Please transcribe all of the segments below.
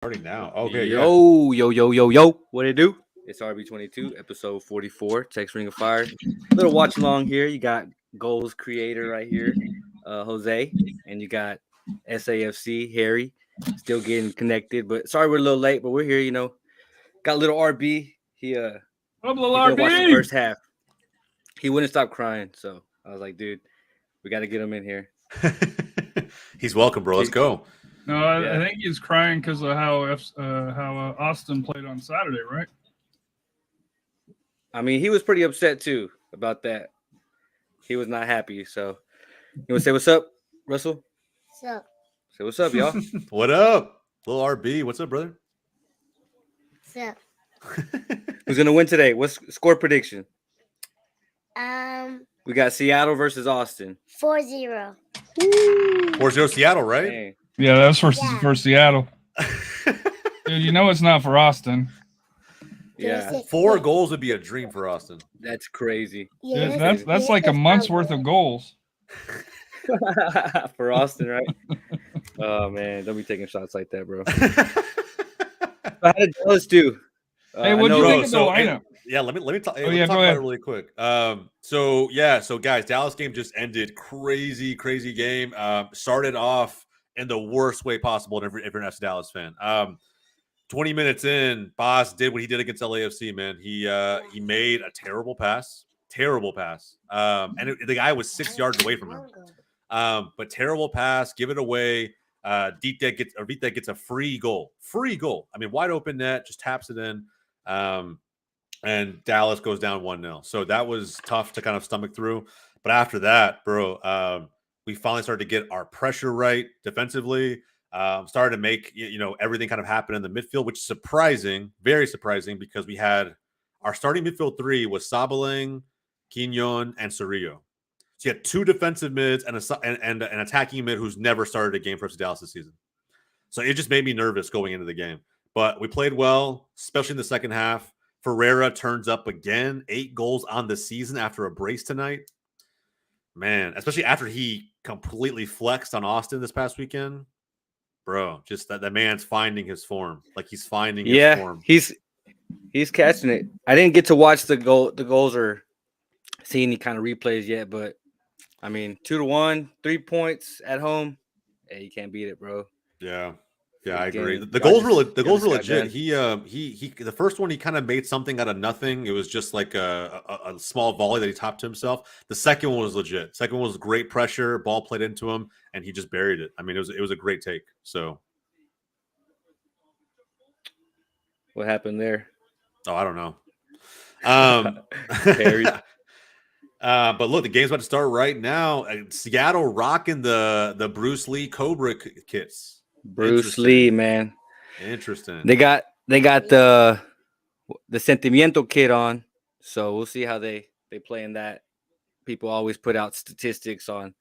Starting now. Okay, yeah. Yo. What it do? It's RB22, episode 44, Text Ring of Fire. Little watch along here. You got Goals Creator right here, Jose, and you got SAFC, Harry, still getting connected. But sorry we're a little late, but we're here, Got little RB. He gonna watch the first half. He wouldn't stop crying, so I was like, dude, we gotta get him in here. He's welcome, bro. Let's go. No, I think he's crying because of how Austin played on Saturday, right? I mean, he was pretty upset too about that. He was not happy. So, you want to say what's up, Russell? What's up? Say what's up, y'all. What up, little RB? What's up, brother? What's up? Who's gonna win today? What's score prediction? We We got Seattle versus Austin. 4-0. 4-0 Seattle, right? Dang. Yeah, that was for Yeah. Seattle. Dude, you know it's not for Austin. Yeah, 4 goals would be a dream for Austin. that's crazy. Dude, that's like a month's worth of goals. For Austin, right? Oh man, don't be taking shots like that, bro. How did Dallas do? Hey, what'd you think of the lineup? Yeah, let me talk. Oh, Let me yeah, talk go about ahead. it really quick. So guys, Dallas game just ended. Crazy game. Started off in the worst way possible. If you're an FC Dallas fan, 20 minutes in, Boss did what he did against LAFC. Man, he made a terrible pass, and the guy was 6 yards away from him. But terrible pass, give it away. Vita gets a free goal. I mean, wide open net, just taps it in. And Dallas goes down 1-0. So that was tough to kind of stomach through. But after that, bro, we finally started to get our pressure right defensively. Started to make everything kind of happen in the midfield, which is surprising, very surprising, because we had our starting midfield 3 was Sabaling, Quignon, and Cerrillo. So you had 2 defensive mids and an attacking mid who's never started a game for FC Dallas this season. So it just made me nervous going into the game. But we played well, especially in the second half. Ferreira turns up again, 8 goals on the season after a brace tonight. Man, especially after he completely flexed on Austin this past weekend. Bro, just that man's finding his form. Like he's finding his form. He's catching it. I didn't get to watch the goals or see any kind of replays yet, but I mean, 2-1, 3 points at home. Hey, you can't beat it, bro. Yeah, I agree. Again, The goals were legit. done. He the first one he kind of made something out of nothing. It was just like a small volley that he topped to himself. The second one was legit. Second one was great pressure, ball played into him, and he just buried it. I mean, it was a great take. So What happened there? I don't know. Harry. But look, the game's about to start right now. Seattle rocking the Bruce Lee Cobra kits. Bruce Lee, man. Interesting. They got the Sentimiento kit on, so we'll see how they play in that. People always put out statistics on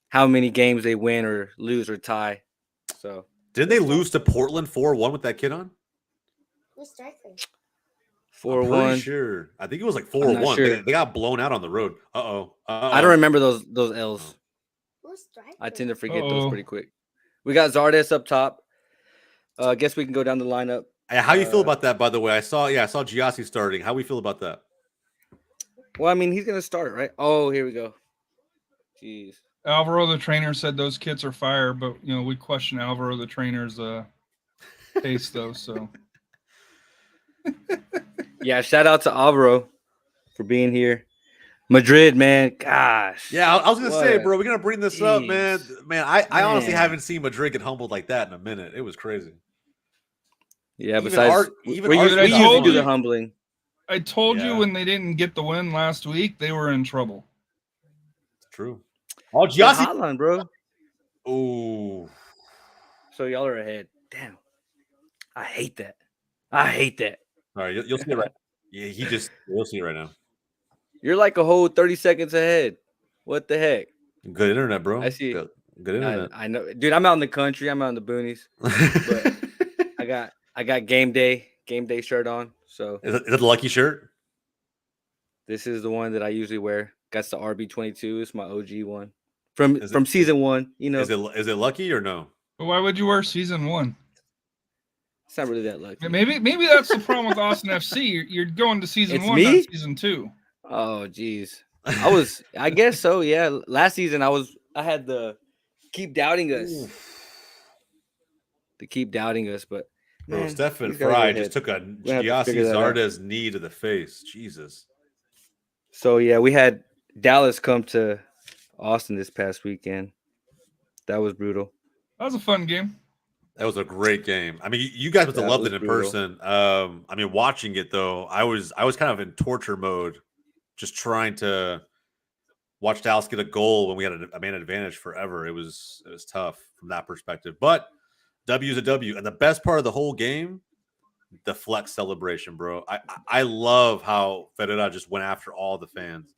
how many games they win or lose or tie. So didn't they lose to Portland 4-1 with that kit on? Who's striker? 4-1. Sure. I think it was like I'm not 4-1. sure. They got blown out on the road. I don't remember those L's. Who's striker? I tend to forget those pretty quick. We got Zardes up top. I guess we can go down the lineup. How you feel about that, by the way? I saw Giassi starting. How we feel about that? Well, I mean, he's gonna start, right? Oh, here we go. Jeez. Alvaro, the trainer, said those kits are fire, but we question Alvaro, the trainer's taste, though. So Yeah, shout out to Alvaro for being here. Madrid, man, gosh. Yeah, I was gonna say, What? bro, we're gonna bring this up, man. I honestly Man. haven't seen Madrid get humbled like that in a minute. It was crazy. Yeah, Even besides, our- we even usually our- we usually told do you- the humbling. I told Yeah. you when they didn't get the win last week, they were in trouble. It's true. Oh, But Giassi. Haaland, bro. Oh, So y'all are ahead. Damn. I hate that. All right. You'll see it right. Yeah, you'll see it right now. You're like a whole 30 seconds ahead. What the heck? Good internet, bro. I see. Good internet. I know, dude. I'm out in the country. I'm out in the boonies. I got game day shirt on. So Is it the lucky shirt? this is the one that I usually wear. Got the RB22. It's my OG one from Is it- season 1. Is it lucky or no? But why would you wear season 1? It's not really that lucky. Maybe that's the problem with Austin FC. You're going to season It's 1, me? not season 2. Oh, geez. I guess so. Yeah. Last season, I had the keep doubting us. To keep doubting us, but Bro, man, Stephen these guys are Fry ahead. just took a We're gonna have to figure Giassi that out. Zardes knee to the face. Jesus. So yeah, we had Dallas come to Austin this past weekend. That was brutal. That was a fun game. That was a great game. I mean, you guys must have That loved was it in brutal. person. I mean, watching it though, I was kind of in torture mode, just trying to watch Dallas get a goal when we had a man advantage forever. It was tough from that perspective. But W is a W, and the best part of the whole game, the flex celebration, bro. I love how Ferreira just went after all the fans.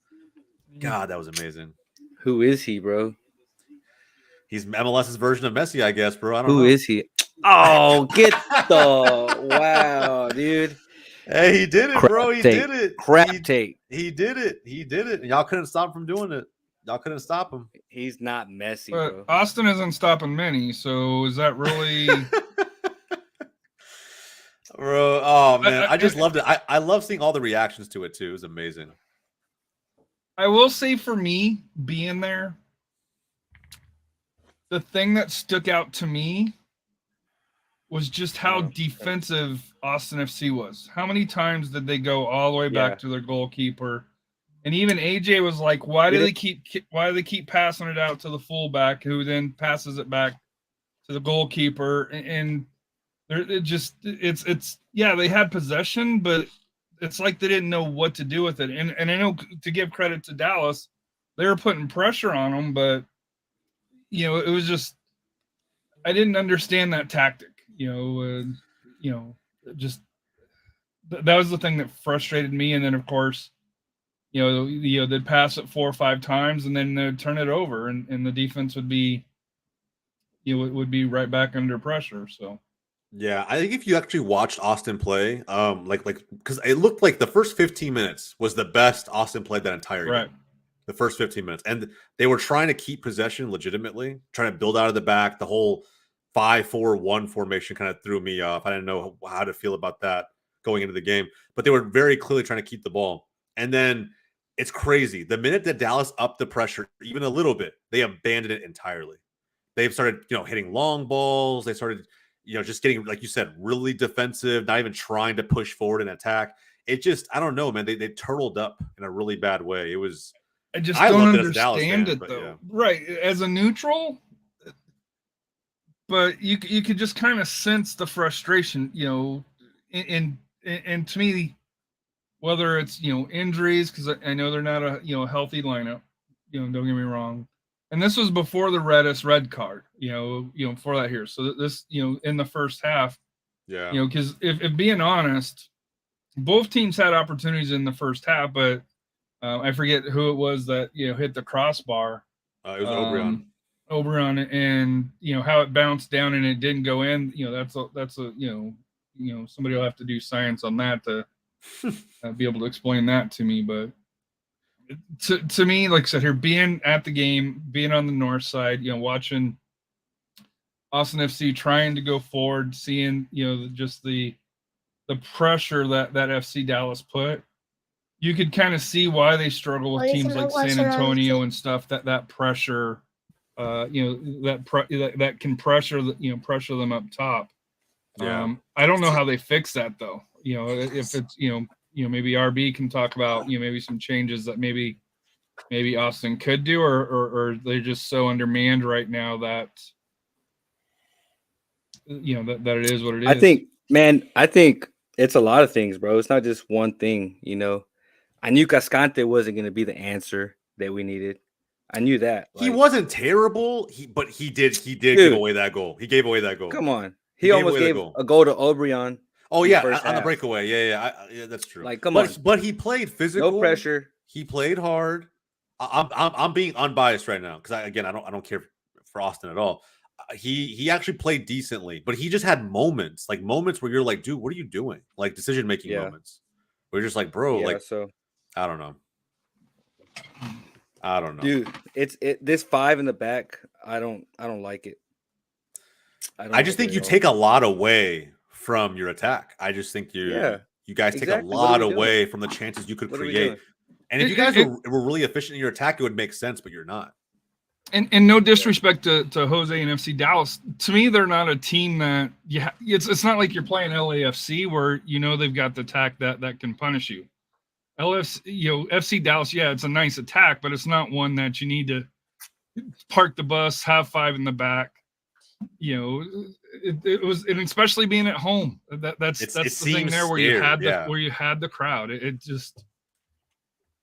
God, that was amazing. Who is he, bro? He's MLS's version of Messi, I guess, bro. I don't know. Who is he? Oh, get the wow, dude. Hey, he did it, bro. He did it. Crap take. He did it. He did it. And y'all couldn't stop him from doing it. Y'all couldn't stop him. He's not Messi, But bro. Austin isn't stopping many, so is that really? Bro, oh man, I just loved it. I love seeing all the reactions to it too. It was amazing. I will say for me, being there, the thing that stuck out to me was just how defensive Austin FC was. How many times did they go all the way back to their goalkeeper? And even AJ was like, why do they keep passing it out to the fullback, who then passes it back to the goalkeeper? And it's they had possession, but it's like they didn't know what to do with it. And I know, to give credit to Dallas, they were putting pressure on them, but it was just, I didn't understand that tactic. Just that was the thing that frustrated me. And then of course, they'd pass it 4 or 5 times and then they'd turn it over, and the defense would be, would be right back under pressure. So. Yeah, I think if you actually watched Austin play, because it looked like the first 15 minutes was the best Austin played that entire game. The first 15 minutes. And they were trying to keep possession legitimately, trying to build out of the back. The whole 5-4-1 formation kind of threw me off. I didn't know how to feel about that going into the game, but they were very clearly trying to keep the ball. And then it's crazy. The minute that Dallas upped the pressure even a little bit, they abandoned it entirely. They've started, hitting long balls. They started, just getting, like you said, really defensive, not even trying to push forward and attack. It just, I don't know, man. They turtled up in a really bad way. It was. I don't understand it, though. Yeah. Right. As a neutral, but you could just kind of sense the frustration, and to me, whether it's, injuries, because I know they're not a healthy lineup, don't get me wrong. And this was before the red card, before that here. So this, in the first half, because if being honest, both teams had opportunities in the first half, but I forget who it was that, hit the crossbar. It was Obrian, and how it bounced down and it didn't go in. That's a somebody will have to do science on that to be able to explain that to me. But to me, like I said here, being at the game, being on the north side, watching Austin FC trying to go forward, seeing just the pressure that FC Dallas put. You could kind of see why they struggle with teams like San Antonio and stuff. That pressure, that can pressure them up top. Yeah. I don't know how they fix that though. If it's maybe RB can talk about maybe some changes that maybe Austin could do, or they're just so undermanned right now that that it is what it is. I think it's a lot of things, bro. It's not just one thing. I knew Cascante wasn't going to be the answer that we needed. I knew that. He wasn't terrible, but he did give away that goal. He gave away that goal. Come on. He almost gave a goal to Obrian. Oh, yeah, on the breakaway. Yeah, that's true. Come on. But he played physical. No pressure. He played hard. I'm being unbiased right now because I don't care for Austin at all. He actually played decently, but he just had moments where you're like, dude, what are you doing? Like decision-making moments. We're just like, bro, I don't know. Dude, this 5 in the back, I don't like it. I just think you take a lot away from your attack. I just think you guys take exactly. a What are lot we doing? away from the chances you could What are we create. doing? And if you guys were really efficient in your attack, it would make sense, but you're not. And no disrespect to Jose and FC Dallas, to me they're not a team that it's not like you're playing LAFC where they've got the attack that can punish you. FC Dallas, it's a nice attack, but it's not one that you need to park the bus, have 5 in the back. It was, and especially being at home. That's the thing there where you had the crowd. It just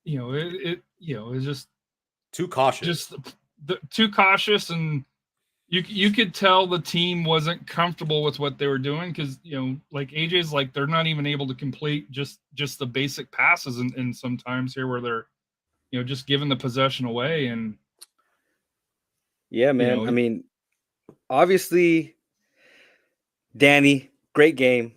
it's just too cautious. Just too cautious, and you could tell the team wasn't comfortable with what they were doing because like AJ's like they're not even able to complete just the basic passes and sometimes here where they're just giving the possession away. And yeah, man, I mean, obviously Danny, great game.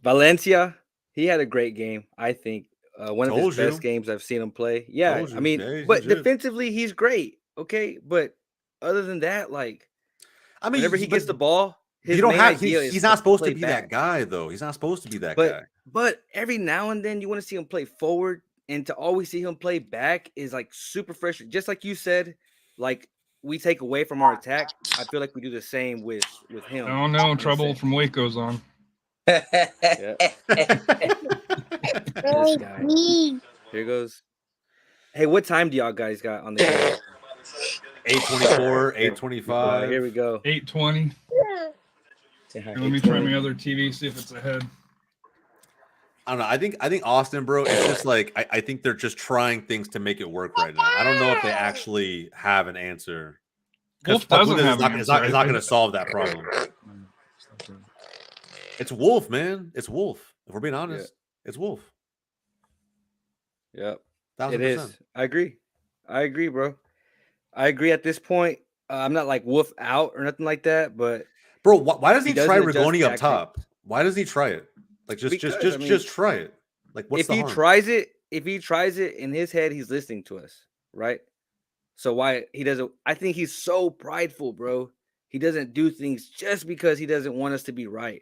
Valencia, he had a great game. I think one of his best games I've seen him play. Yeah, I mean, but defensively he's great. Okay, but other than that, like, I mean, whenever he gets the ball, he's not supposed to be that guy, though. He's not supposed to be that guy. But every now and then you want to see him play forward, and to always see him play back is like super fresh. Just like you said, like we take away from our attack. I feel like we do the same with him. Oh no, trouble from Waco's on. This guy. Here goes. Hey, what time do y'all guys got on the game? 8:24, 8:25. Here we go. 8:20. Let me try my other TV, see if it's ahead. I don't know. I think Austin, bro, it's just like I think they're just trying things to make it work right now. I don't know if they actually have an answer. Wolf doesn't have an answer. It's not going to solve that problem. It's Wolf, man. It's Wolf. If we're being honest, it's Wolf. Yep. 1,000%. It is. I agree, bro. I agree at this point. I'm not like Wolf out or nothing like that, but bro, why doesn't he try Rigoni up top? Why doesn't he try it? Like just try it. Like what's if he tries it in his head, he's listening to us, right? So why he doesn't? I think he's so prideful, bro. He doesn't do things just because he doesn't want us to be right.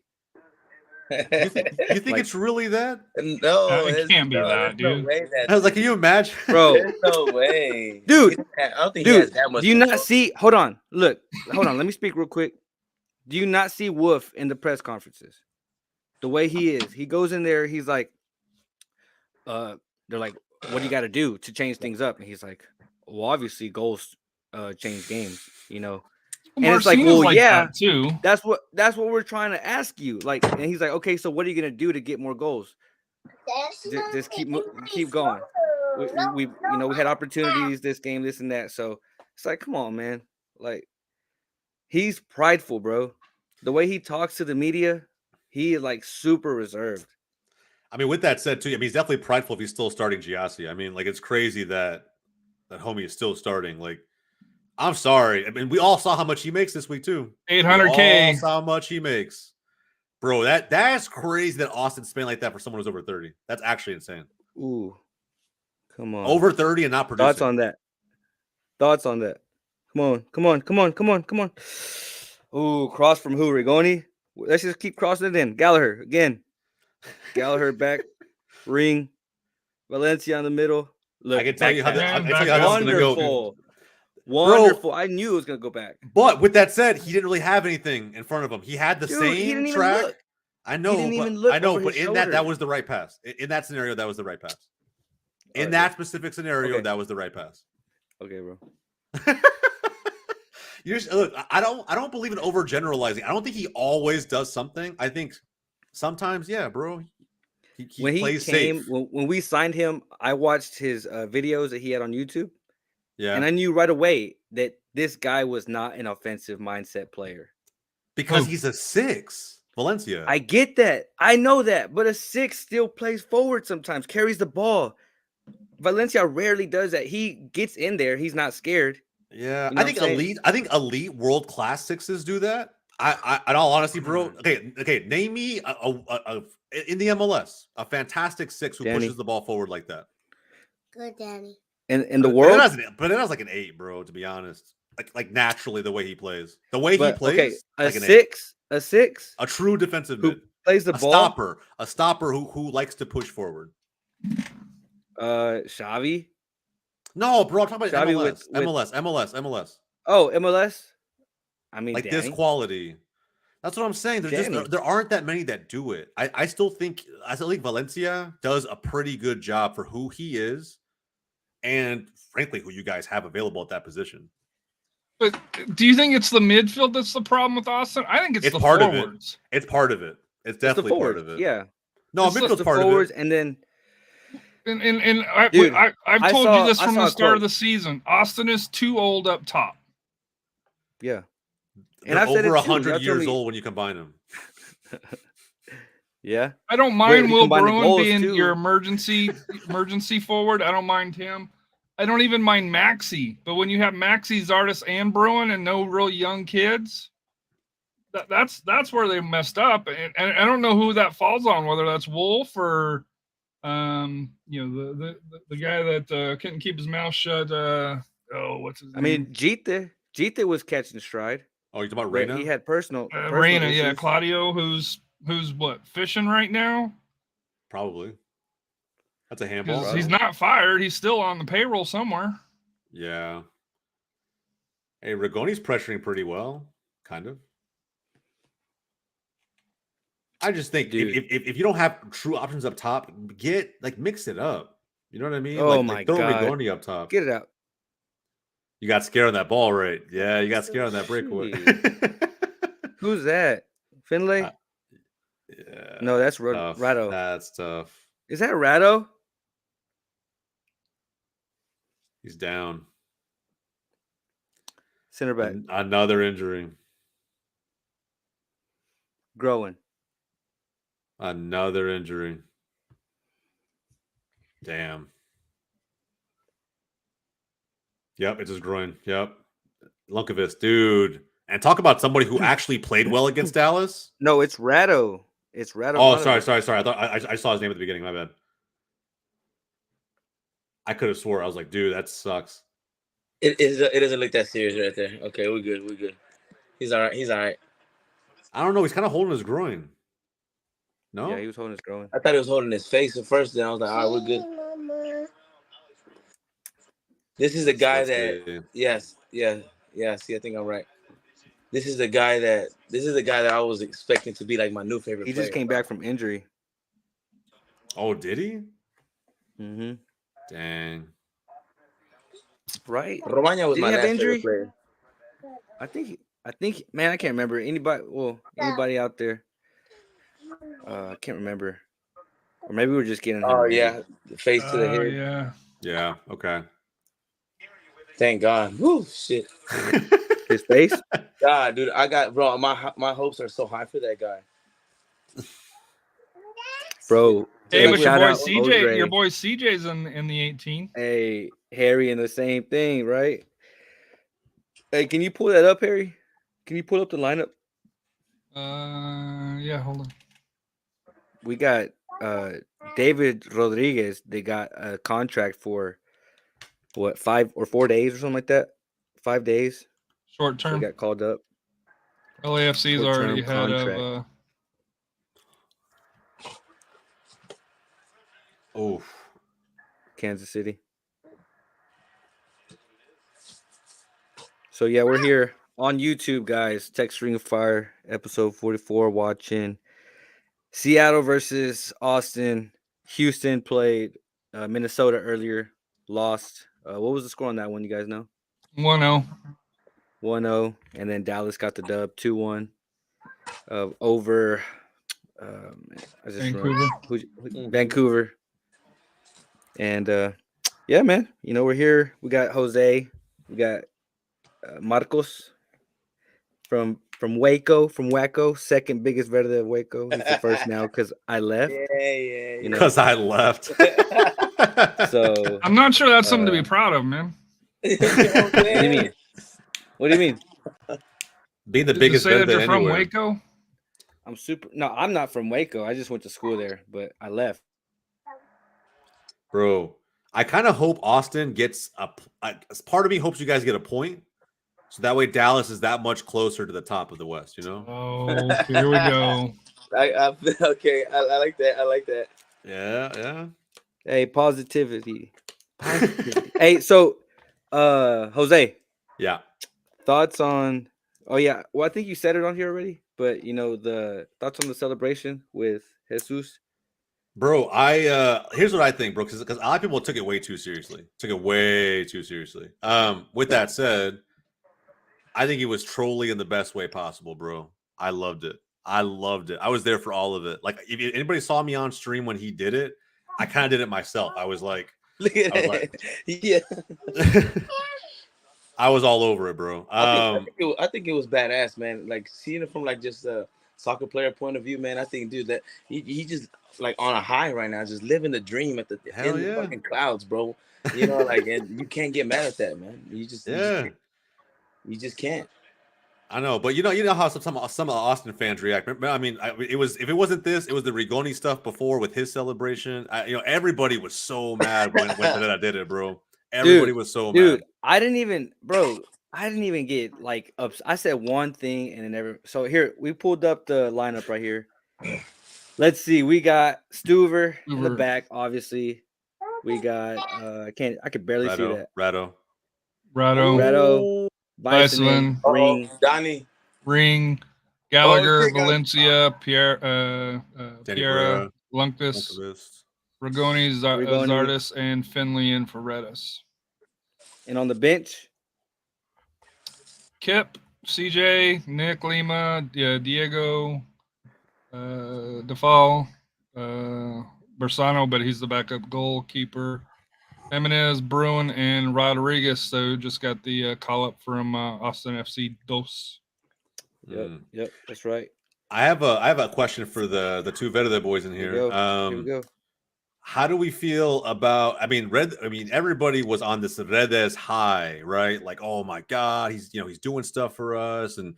You think like, it's really that? No, it can't be that, dude. No way I was like, can you imagine, bro? There's no way, dude. I don't think he has that much. Do you not see? Hold on. Look. Hold on. Let me speak real quick. Do you not see Wolf in the press conferences? The way he is, he goes in there. He's like, they're like, what do you got to do to change things up? And he's like, well, obviously goals change games, And it's like, well, yeah, too. That's what we're trying to ask you. Like, and he's like, okay, so what are you gonna do to get more goals? Just keep going. We we had opportunities this game, this and that. So it's like, come on, man. Like, he's prideful, bro. The way he talks to the media, he is like super reserved. I mean, with that said, too, I mean, he's definitely prideful if he's still starting Giassi. I mean, like, it's crazy that homie is still starting. Like, I'm sorry. I mean, we all saw how much he makes this week too. 800K. We all saw how much he makes, bro. That's crazy that Austin spent like that for someone who's over 30. That's actually insane. Ooh, come on. Over 30 and not producing. Thoughts on that? Come on. Ooh, cross from who? Rigoni. Let's just keep crossing it in. Gallagher again. Gallagher back. Ring. Valencia in the middle. Look, I can tell you how that's going to go. Wonderful. Bro, I knew it was going to go back. But with that said, he didn't really have anything in front of him. He had the same track. I know, but in that was the right pass. In that scenario, that was the right pass. In that specific scenario, that was the right pass. Okay, bro. Look, I don't believe in overgeneralizing. I don't think he always does something. I think sometimes, yeah, bro. He plays safe. When we signed him, I watched his videos that he had on YouTube. Yeah. And I knew right away that this guy was not an offensive mindset player. Because he's a 6, Valencia. I get that. I know that. But a 6 still plays forward sometimes, carries the ball. Valencia rarely does that. He gets in there. He's not scared. Yeah. I think elite world-class 6s do that. I in all honesty, bro. Okay. Name me a in the MLS a fantastic 6 who pushes the ball forward like that. Good, Danny. In the world, but it has like an 8, bro. To be honest, like naturally the way he plays, he plays. Okay, like a 6, a true defensive mid. plays the a ball. a stopper who likes to push forward. Xavi. No, bro, I'm talking about Xavi MLS. Oh, MLS. I mean, Like Danny. this quality. That's what I'm saying. There's Danny. just there aren't that many that do it. I still think Valencia does a pretty good job for who he is, and frankly, who you guys have available at that position. But do you think it's the midfield that's the problem with Austin? I think it's the part forwards. of it. It's part of it. It's definitely the part of it. Yeah. No, It's midfield's the part forwards, of it. and then Dude, I've told you this I from saw the a start quote. of the season. Austin is too old up top. Yeah. They're over 100 years old when you combine them. Yeah. I don't mind Will combine the Bruin goals, being too. your emergency forward. I don't mind him. I don't even mind Maxi. But when you have Maxi, Zardes, and Bruin and no real young kids, that's where they messed up. And I don't know who that falls on, whether that's Wolf or the guy that couldn't keep his mouth shut. What's his name? I mean, Jite was catching stride. Oh, you're talking about but Reyna? He had personal Reyna, issues. yeah, Claudio, who's what, fishing right now? Probably. That's a handball. He's not fired. He's still on the payroll somewhere. Yeah. Hey, Rigoni's pressuring pretty well, kind of. I just think if you don't have true options up top, mix it up. You know what I mean? Oh my throw God. Rigoni up top. Get it out. You got scared on that ball, right? Yeah, you got scared on that breakaway. Who's that? Finlay? Yeah. No, that's tough. Rado. That's tough. Is that Rado? He's down. Center back. Another injury. Growing. Another injury. Damn. Yep, it's his groin. Yep. Lunkovic, dude. And talk about somebody who actually played well against Dallas. No, it's Rado. It's Rado. Oh, sorry. I thought I saw his name at the beginning. My bad. I could have swore. I was like, dude, that sucks. It doesn't look that serious right there. Okay, we're good. He's all right. I don't know. He's kind of holding his groin. No? Yeah, he was holding his groin. I thought he was holding his face at first. Then I was like, all right, we're good. This is the guy that. Yes. See, I think I'm right. This is the guy that I was expecting to be like my new favorite. He just came back from injury. Oh, did he? Mm-hmm. Dang. Right. Romagna was my last favorite player. I think, man, I can't remember anybody out there. I can't remember. Or maybe we're just getting. Oh yeah, the face to the head. Yeah. Yeah. Okay. Thank God. Woo, shit. His face. God, dude, my hopes are so high for that guy. Bro. Hey, but shout out your boy CJ's in the 18. Hey, Harry, in the same thing, right? Hey, can you pull that up, Harry? Can you pull up the lineup? Yeah, hold on. We got David Rodriguez. They got a contract for what, 5 or 4 days or something like that. 5 days. Short term. So got called up. LAFC's already had of. Oh, Kansas City. So yeah, we're here on YouTube, guys. Text Ring of Fire, episode 44, watching Seattle versus Austin. Houston played Minnesota earlier, lost. What was the score on that one? You guys know? 1-0. 1-0, and then Dallas got the dub 2-1 over Vancouver. And yeah, man, we're here. We got Jose, we got Marcos from Waco, second biggest Verde of Waco. He's the first now because I left. Yeah. Because I left. So I'm not sure that's something to be proud of, man. What do you mean? What do you mean? Being the biggest say that you're anywhere. from Waco? I'm not from Waco. I just went to school there, but I left. Bro, I kind of hope Austin gets part of me hopes you guys get a point. So that way Dallas is that much closer to the top of the West, Oh, here we go. Okay. I like that. I like that. Yeah. Hey, positivity. Hey, so Jose, Yeah. thoughts on oh yeah, well I think you said it on here already, but the thoughts on the celebration with Jesus. Bro, I here's what I think, bro, because a lot of people took it way too seriously. Took it way too seriously. With that said, I think he was trolling in the best way possible, bro. I loved it. I loved it. I was there for all of it. Like, if anybody saw me on stream when he did it, I kind of did it myself. I was like, Look at that. Yeah. I was all over it, bro. I think it was badass, man. Like seeing it from like just a soccer player point of view, man. I think, dude, that he just like on a high right now, just living the dream at the Hell in the yeah. fucking clouds, bro. You know, like, and you can't get mad at that, man. Yeah. You just can't. I know, but you know how some of the Austin fans react. I mean, it was if it wasn't this, it was the Rigoni stuff before with his celebration. Everybody was so mad when Pineda did it, bro. Everybody was so mad. I didn't even get like ups. I said one thing and then so here we pulled up the lineup right here. Let's see, we got Stuver in the back, obviously. We got I could barely see that. Rado, Bison, Ring, Donnie, Ring, Gallagher, shit, Valencia, Pierre, Pereira, Lundqvist, Lundqvist. Rigoni, Zardes, and Finley in for Redis. And on the bench, Kip, CJ, Nick Lima, Diego, Defal, Bersano, but he's the backup goalkeeper. Jimenez, Bruin, and Rodriguez. So just got the call up from Austin FC Dos. Yep, that's right. I have a question for the two Verde boys in here. Here we go. How do we feel about? I mean, everybody was on this Redes high, right? Like, oh my god, he's doing stuff for us, and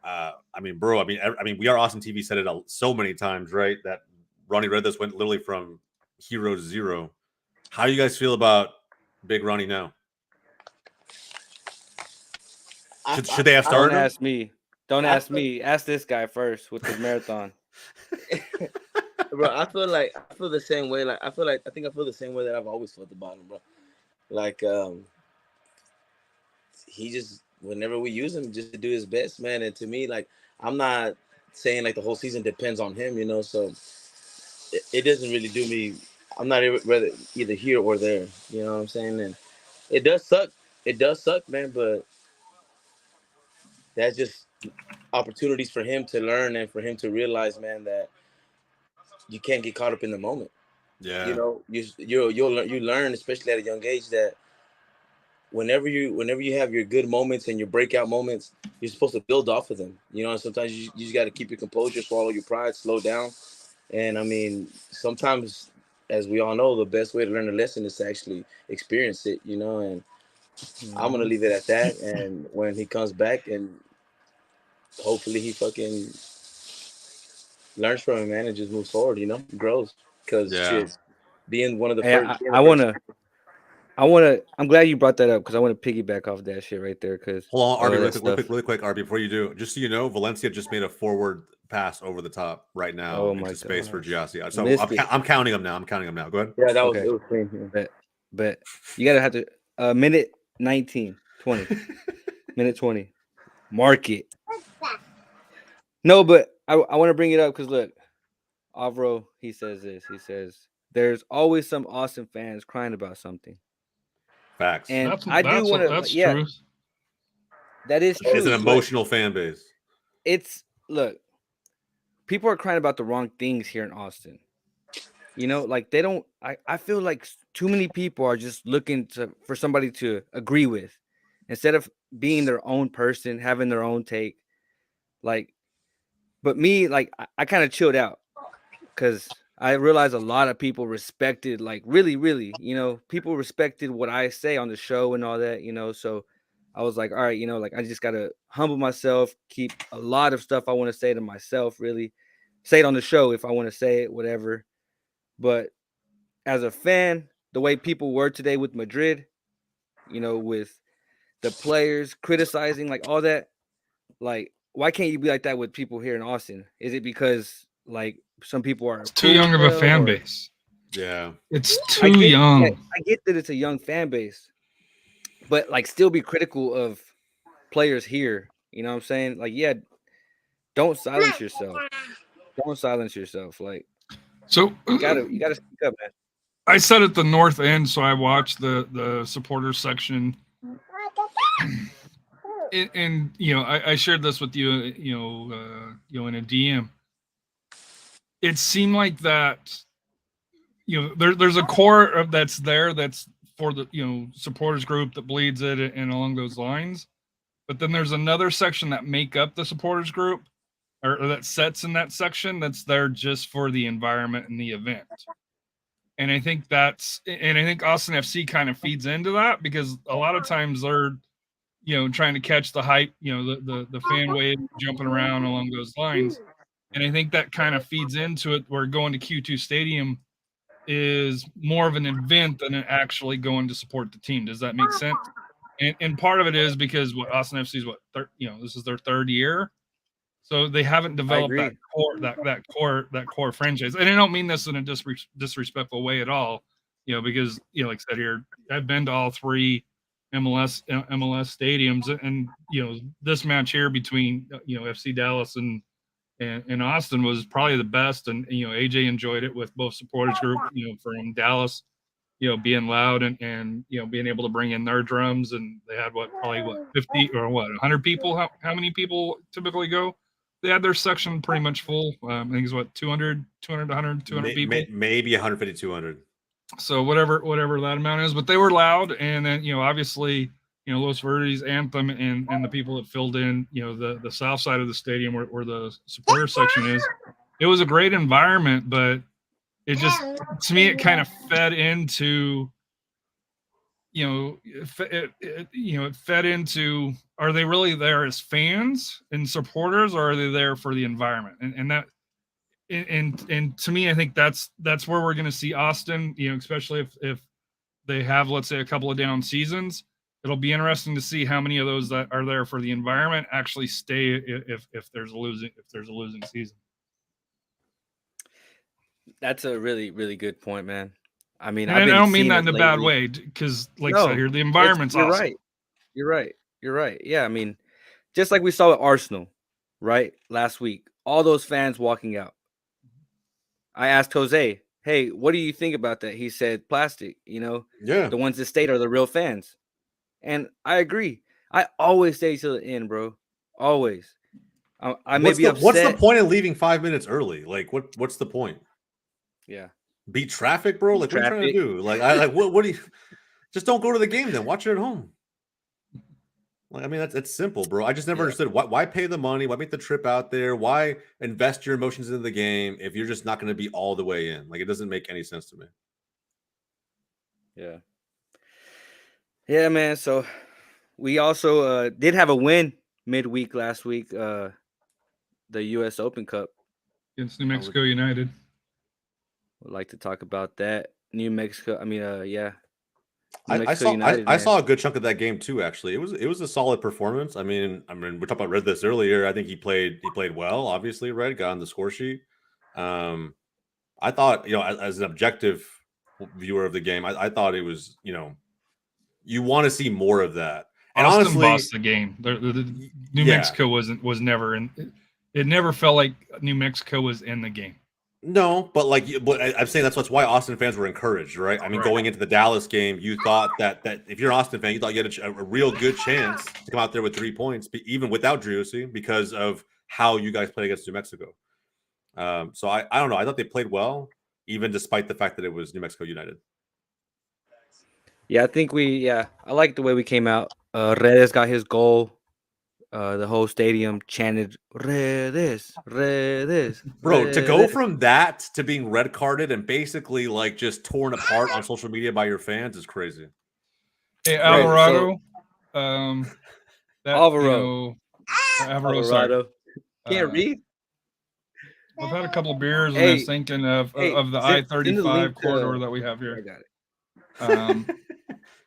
I mean, bro, I mean, we are Austin TV said it so many times, right? That Ronnie Redes went literally from hero to zero. How do you guys feel about Big Ronnie now? Should they have started? Don't ask me. Don't ask me. Ask this guy first with his marathon. Bro, I feel the same way. I think I feel the same way that I've always felt about him, bro. Like, he just, whenever we use him, just to do his best, man. And to me, like, I'm not saying like the whole season depends on him, so it doesn't really do me. I'm not rather either here or there, you know what I'm saying? And it does suck. It does suck, man, but that's just opportunities for him to learn and for him to realize, man, that you can't get caught up in the moment. Yeah. You learn, especially at a young age, that whenever you have your good moments and your breakout moments, you're supposed to build off of them. And sometimes you just got to keep your composure, swallow your pride, slow down. And I mean, sometimes, as we all know, the best way to learn a lesson is to actually experience it, and I'm going to leave it at that. And when he comes back, and hopefully he fucking learns from him, man, and just moves forward, grows. Because shit, being one of the first. I'm glad you brought that up because I want to piggyback off that shit right there. Because hold on, RB, really quick, RB, before you do, just so you know, Valencia just made a forward pass over the top right now into space for Giassi. So I'm counting them now. Go ahead. Yeah, that was it was clean. But you gotta have to minute 19, 20, minute 20, mark it. No, but I want to bring it up because look, Avro, he says this. He says there's always some Austin fans crying about something. Facts. And I do want to. That's true. That is true. It's an emotional fan base. Look, people are crying about the wrong things here in Austin. Like they don't. I feel like too many people are just looking for somebody to agree with, instead of being their own person, having their own take. Like, but me, like I kind of chilled out because I realized a lot of people respected, like really, really, people respected what I say on the show and all that, so I was like, all right, like I just got to humble myself, keep a lot of stuff I want to say to myself, really say it on the show if I want to say it, whatever. But as a fan, the way people were today with Madrid, with the players criticizing, like all that, like, why can't you be like that with people here in Austin? Is it because like some people are It's too young of a cool fan or- base. Yeah. It's I too get, young. yeah, I get that it's a young fan base, but like still be critical of players here. You know what I'm saying? Like, yeah, don't silence yourself. Don't silence yourself. Like So you gotta speak up, man. I sat at the north end, so I watched the supporters section. And you know, I shared this with you, in a DM. It seemed like that, there's a core that's there that's for the supporters group that bleeds it and along those lines. But then there's another section that make up the supporters group, or that sets in that section that's there just for the environment and the event. And I think Austin FC kind of feeds into that, because a lot of times they're, trying to catch the hype, the fan wave jumping around along those lines. And I think that kind of feeds into it, where going to Q2 Stadium is more of an event than actually going to support the team. Does that make sense? And part of it is because Austin FC is this is their third year. So they haven't developed that core franchise. And I don't mean this in a disrespectful way at all, because like I said here, I've been to all three MLS stadiums, and this match here between FC Dallas and Austin was probably the best. And AJ enjoyed it with both supporters group, from Dallas, being loud and being able to bring in their drums, and they had 50 or 100 people. How many people typically go? They had their section pretty much full. I think it's 200 to 100 people. Maybe 150, 200. So whatever that amount is, but they were loud. And then, obviously, Los Verdes anthem and the people that filled in, the south side of the stadium where the supporter section is. It was a great environment, but it just, to me, it kind of fed into, it fed into, are they really there as fans and supporters, or are they there for the environment? And to me, I think that's where we're going to see Austin, especially if they have, let's say, a couple of down seasons. It'll be interesting to see how many of those that are there for the environment actually stay if there's a losing season. That's a really, really good point, man. I mean, I don't mean that in a bad way, because I said here, the environment's you're awesome. Right. You're right. Yeah, I mean, just like we saw at Arsenal, right, last week, all those fans walking out. I asked Jose, hey, what do you think about that? He said plastic, Yeah. The ones that stayed are the real fans. And I agree. I always stay till the end, bro. Always. I may be upset. What's the point of leaving 5 minutes early? Like, what's the point? Yeah. Beat traffic, bro? Like, what are you trying to do? Like, what do you just don't go to the game then? Watch it at home. Like, I mean, that's simple, bro. I just never understood why pay the money, why make the trip out there, why invest your emotions into the game if you're just not going to be all the way in. Like, it doesn't make any sense to me. Yeah, man. So we also did have a win midweek last week, the U.S. Open Cup Against New Mexico United. Would like to talk about that. New Mexico. I mean, yeah. I saw a good chunk of that game too. Actually, it was a solid performance. I mean, we talked about Red this earlier. I think he played well. Obviously, Red got on the score sheet. I thought, as an objective viewer of the game, I thought it was, you want to see more of that. And Austin honestly, lost the game. New Mexico was never in. It never felt like New Mexico was in the game. No, but I'm saying that's why Austin fans were encouraged, right? I mean, going into the Dallas game, you thought that if you're an Austin fan, you thought you had a real good chance to come out there with 3 points, even without Driussi, because of how you guys played against New Mexico. So I don't know. I thought they played well, even despite the fact that it was New Mexico United. Yeah, I think I like the way we came out. Redes got his goal. The whole stadium chanted Redes. Bro, to go from that to being red carded and basically just torn apart on social media by your fans is crazy. Hey, Alvarado. Alvarado. Alvarado. Can't read. I've had a couple of beers and I was thinking of the I-35 corridor that we have here. I got it.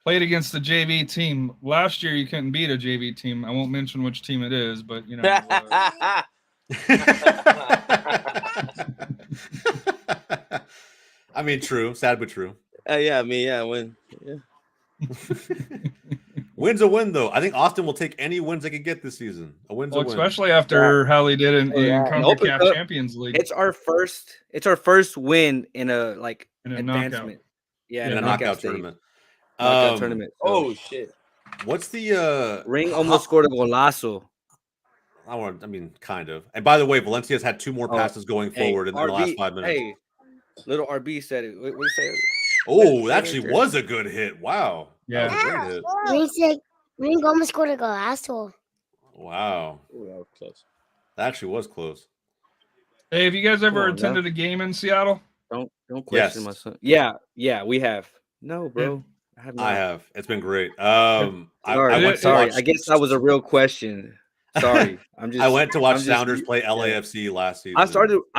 Played against the JV team. Last year, you couldn't beat a JV team. I won't mention which team it is, but, I mean, true. Sad but true. Yeah, I mean, yeah, when Win's a win, though. I think Austin will take any wins they could get this season. A win's Well, a win. especially after how they did in An Open CONCACAF Cup. Champions League. It's our first win in a In a advancement. knockout. Yeah, in in a a knockout stage. tournament. Knockout tournament. So. oh shit. What's the Ring almost scored a golazo. I mean, kind of. And by the way, Valencia's had 2 more passes going forward in the last 5 minutes. Hey, little RB said it. What do you say? Oh, that actually was a good hit. Wow. Yeah. That was a great hit. Ring almost scored a golazo. Wow. Ooh, that was close. That actually was close. Hey, have you guys ever on, attended a game in Seattle? Don't question my son. Yeah, we have. No, bro. I have not. I have. It's been great. Sorry, I went to sorry. watch, I guess that was a real question. Sorry. I went to watch Sounders play LAFC last season. I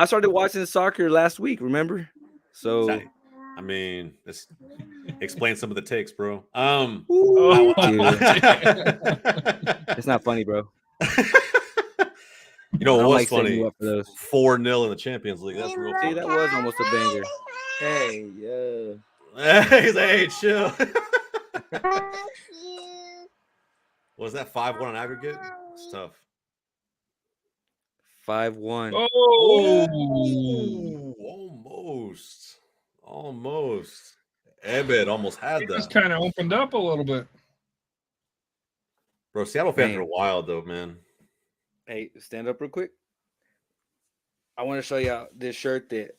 started watching soccer last week, remember? So I mean, this explains some of the takes, bro. Oh, It's not funny, bro. You know I what don't was like setting funny? you up for those. 4-0 in the Champions League. That's real See, funny. that was almost a banger. Hey, yeah. He's like, hey, chill. Was that 5-1 on aggregate? It's tough. 5-1. Oh, Almost. Ebed almost had just that. kind of opened up a little bit. Bro, Seattle fans Man. are wild, though, man. Hey, stand up real quick. I want to show y'all this shirt that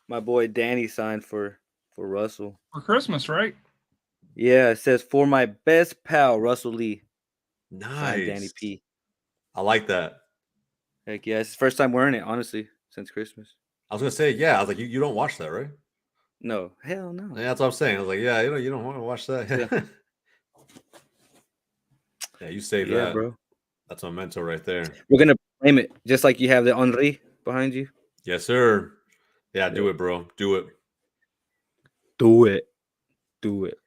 my boy Danny signed for Russell. For Christmas, right? Yeah, it says for my best pal, Russell Lee. Signed Danny Nice. P. I like that. Heck yeah, it's his first time wearing it, honestly, since Christmas. I was going to say, yeah. I was like, you don't watch that, right? No, hell no. Yeah, that's what I'm saying. I was like, yeah, you don't want to watch that. Yeah. Yeah, you save Yeah, that. bro. That's a memento right there. We're gonna frame it just like you have the Henri behind you. Yes, sir. Yeah, do it, bro. Do it. Do it.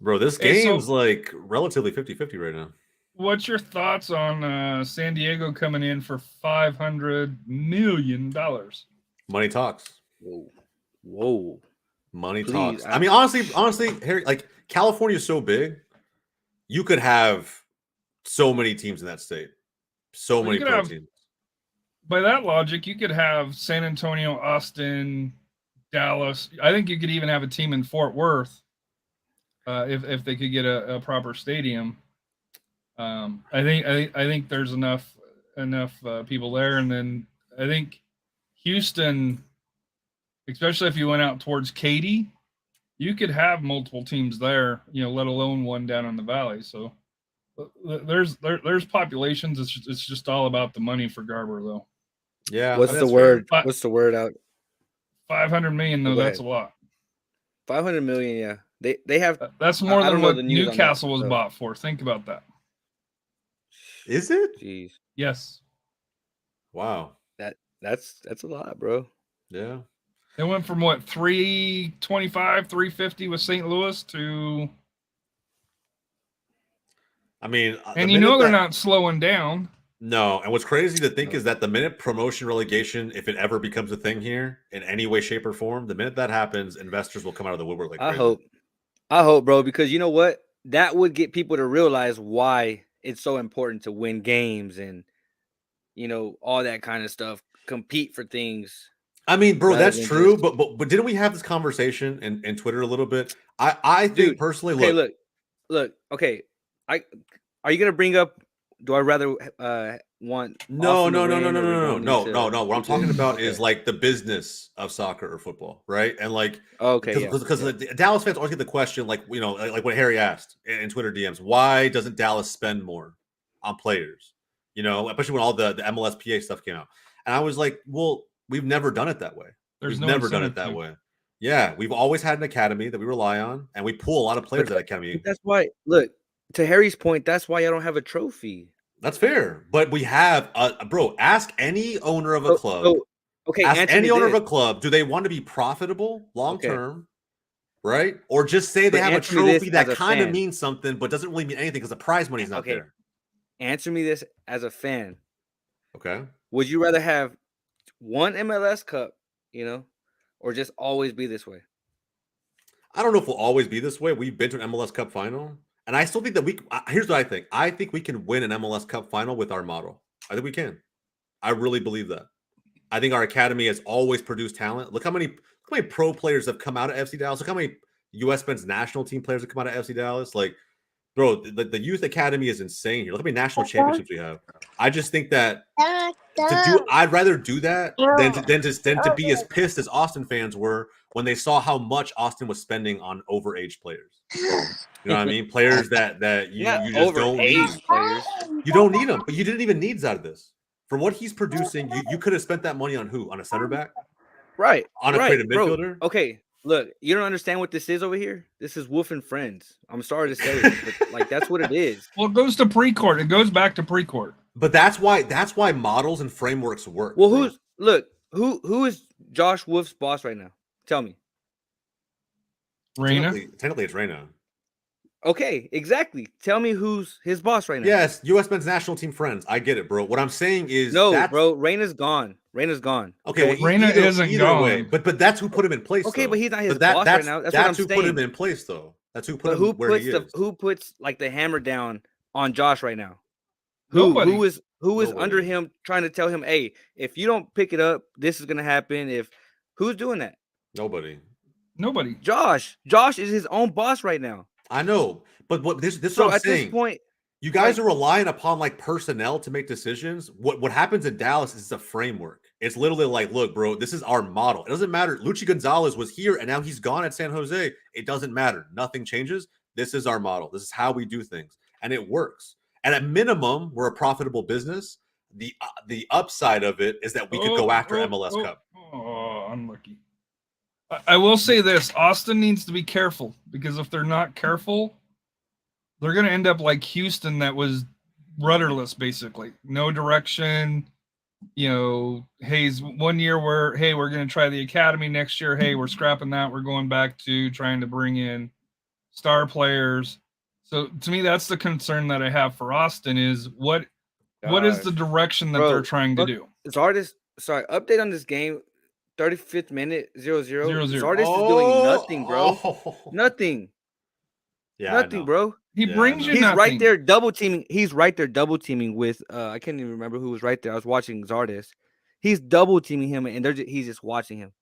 Bro, this Hey, so- game's like relatively 50-50 right now. What's your thoughts on San Diego coming in for $500 million? Money talks. Whoa. Money Please, talks. I mean, honestly, Harry, like California is so big, you could have so many teams in that state. So Well, you many could pro have- teams. By that logic, you could have San Antonio, Austin, Dallas. I think you could even have a team in Fort Worth if they could get a proper stadium. I think there's enough people there, and then I think Houston, especially if you went out towards Katy, you could have multiple teams there. Let alone one down in the valley. So there's populations. It's just all about the money for Garber, though. Yeah. What's I mean, the that's word? fair. What's the word out? 500 million, though, Go that's ahead. a lot. 500 million, yeah. They have That's more I than don't know what the news on that, Newcastle was so. bought for. Think about that. Is it? jeez. Yes. Wow. That's a lot, bro. Yeah. They went from what, 325, 350 with St. Louis to, I mean, and the you know minute they're that- not slowing down. No, and what's crazy to think No. is that the minute promotion relegation, if it ever becomes a thing here in any way, shape, or form, the minute that happens, investors will come out of the woodwork like I crazy. hope, bro, because you know what? That would get people to realize why it's so important to win games and all that kind of stuff. Compete for things. I mean, bro, rather that's than true, just- but didn't we have this conversation in Twitter a little bit? I think Dude, personally, Okay, look, look. Okay, are you gonna bring up? Do I rather want? no. Austin to win, or we're going into- What I'm talking about is Okay. like the business of soccer or football, right? And like, Okay, yeah, because yeah. the Dallas fans always get the question, like like what Harry asked in Twitter DMs, why doesn't Dallas spend more on players? Especially when all the MLSPA stuff came out, and I was like, well, we've never done it that way. There's We've no never done it incentive that to. way. Yeah, we've always had an academy that we rely on, and we pull a lot of players at academy. That's why. Look, to Harry's point, that's why I don't have a trophy. That's fair, but we have, bro. Ask any owner of a club. Okay, Ask answer any me owner this. of a club. Do they want to be profitable long Okay. term, right? Or just say they But have a answer me this trophy that as a kind of fan. means something, but doesn't really mean anything because the prize money's not Okay. there. Answer me this as a fan. Okay. Would you rather have one MLS Cup, or just always be this way? I don't know if we'll always be this way. We've been to an MLS Cup final, and I still think that here's what I think. I think we can win an MLS Cup final with our model. I think we can. I really believe that. I think our academy has always produced talent. Look how many pro players have come out of FC Dallas. Look how many U.S. men's national team players have come out of FC Dallas. Like, bro, the youth academy is insane here. Look how many national championships we have. I just think that I'd rather do that than to be as pissed as Austin fans were when they saw how much Austin was spending on overage players. You know what I mean? Players that you just don't need. Players. You don't need them, but you didn't even need out of this. For what he's producing, you could have spent that money on who? On a center back? Right. On a creative midfielder? Bro. Okay, look, you don't understand what this is over here? This is Wolf and Friends. I'm sorry to say it, but like that's what it is. Well, it goes to pre-court. It goes back to pre-court. But that's why models and frameworks work. Well, who is Josh Wolf's boss right now? Tell me. Reyna. Technically it's Reyna. Okay, exactly. Tell me who's his boss right now. Yes, U.S. men's national team friends. I get it, bro. What I'm saying is bro. Reyna's gone. Reyna's gone. Okay, well, Reyna isn't gone. Way, but that's who put him in place. Okay, though. but he's not his boss right now. That's who what I'm put him in place, though. That's who put him where he is. Who puts like the hammer down on Josh right now? Nobody. Who is under him trying to tell him, hey, if you don't pick it up, this is gonna happen. Who's doing that? Nobody. Josh is his own boss right now. I know, but this is so what I'm at saying. This point, you guys are relying upon like personnel to make decisions. What happens in Dallas is a framework. It's literally like, look, bro, this is our model. It doesn't matter. Lucci Gonzalez was here and now he's gone at San Jose. It doesn't matter. Nothing changes. This is our model. This is how we do things, and it works. And at minimum, we're a profitable business. The upside of it is that we could go after MLS Cup. Oh, unlucky. I will say this: Austin needs to be careful, because if they're not careful, they're going to end up like Houston, that was rudderless, basically, no direction. Hey, 1 year we're going to try the academy. Next year, hey, we're scrapping that. We're going back to trying to bring in star players. So to me, that's the concern that I have for Austin is what is the direction that they're trying to do. Zardes, update on this game. 35th minute, 0-0. 0-0. Zardes is doing nothing, bro. Nothing. Yeah, nothing, bro. He brings you He's nothing. right there double teaming. He's right there double teaming with I can't even remember who was right there. I was watching Zardes. He's double teaming him, and he's just watching him.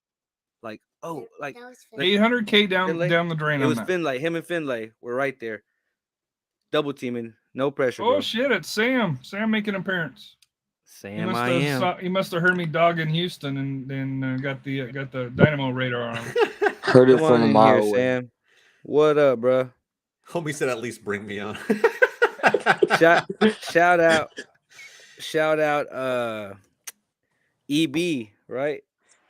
Like, oh, like 800K down the drain. It was Finlay. Him and Finlay were right there, double teaming. No pressure. Oh bro. Shit! It's Sam. Sam making an appearance. Sam, he must have heard me dog in Houston and then got the Dynamo radar on him. Heard it from a mile away. Sam. What up, bro? Homie said, "At least bring me on." shout out. EB, right?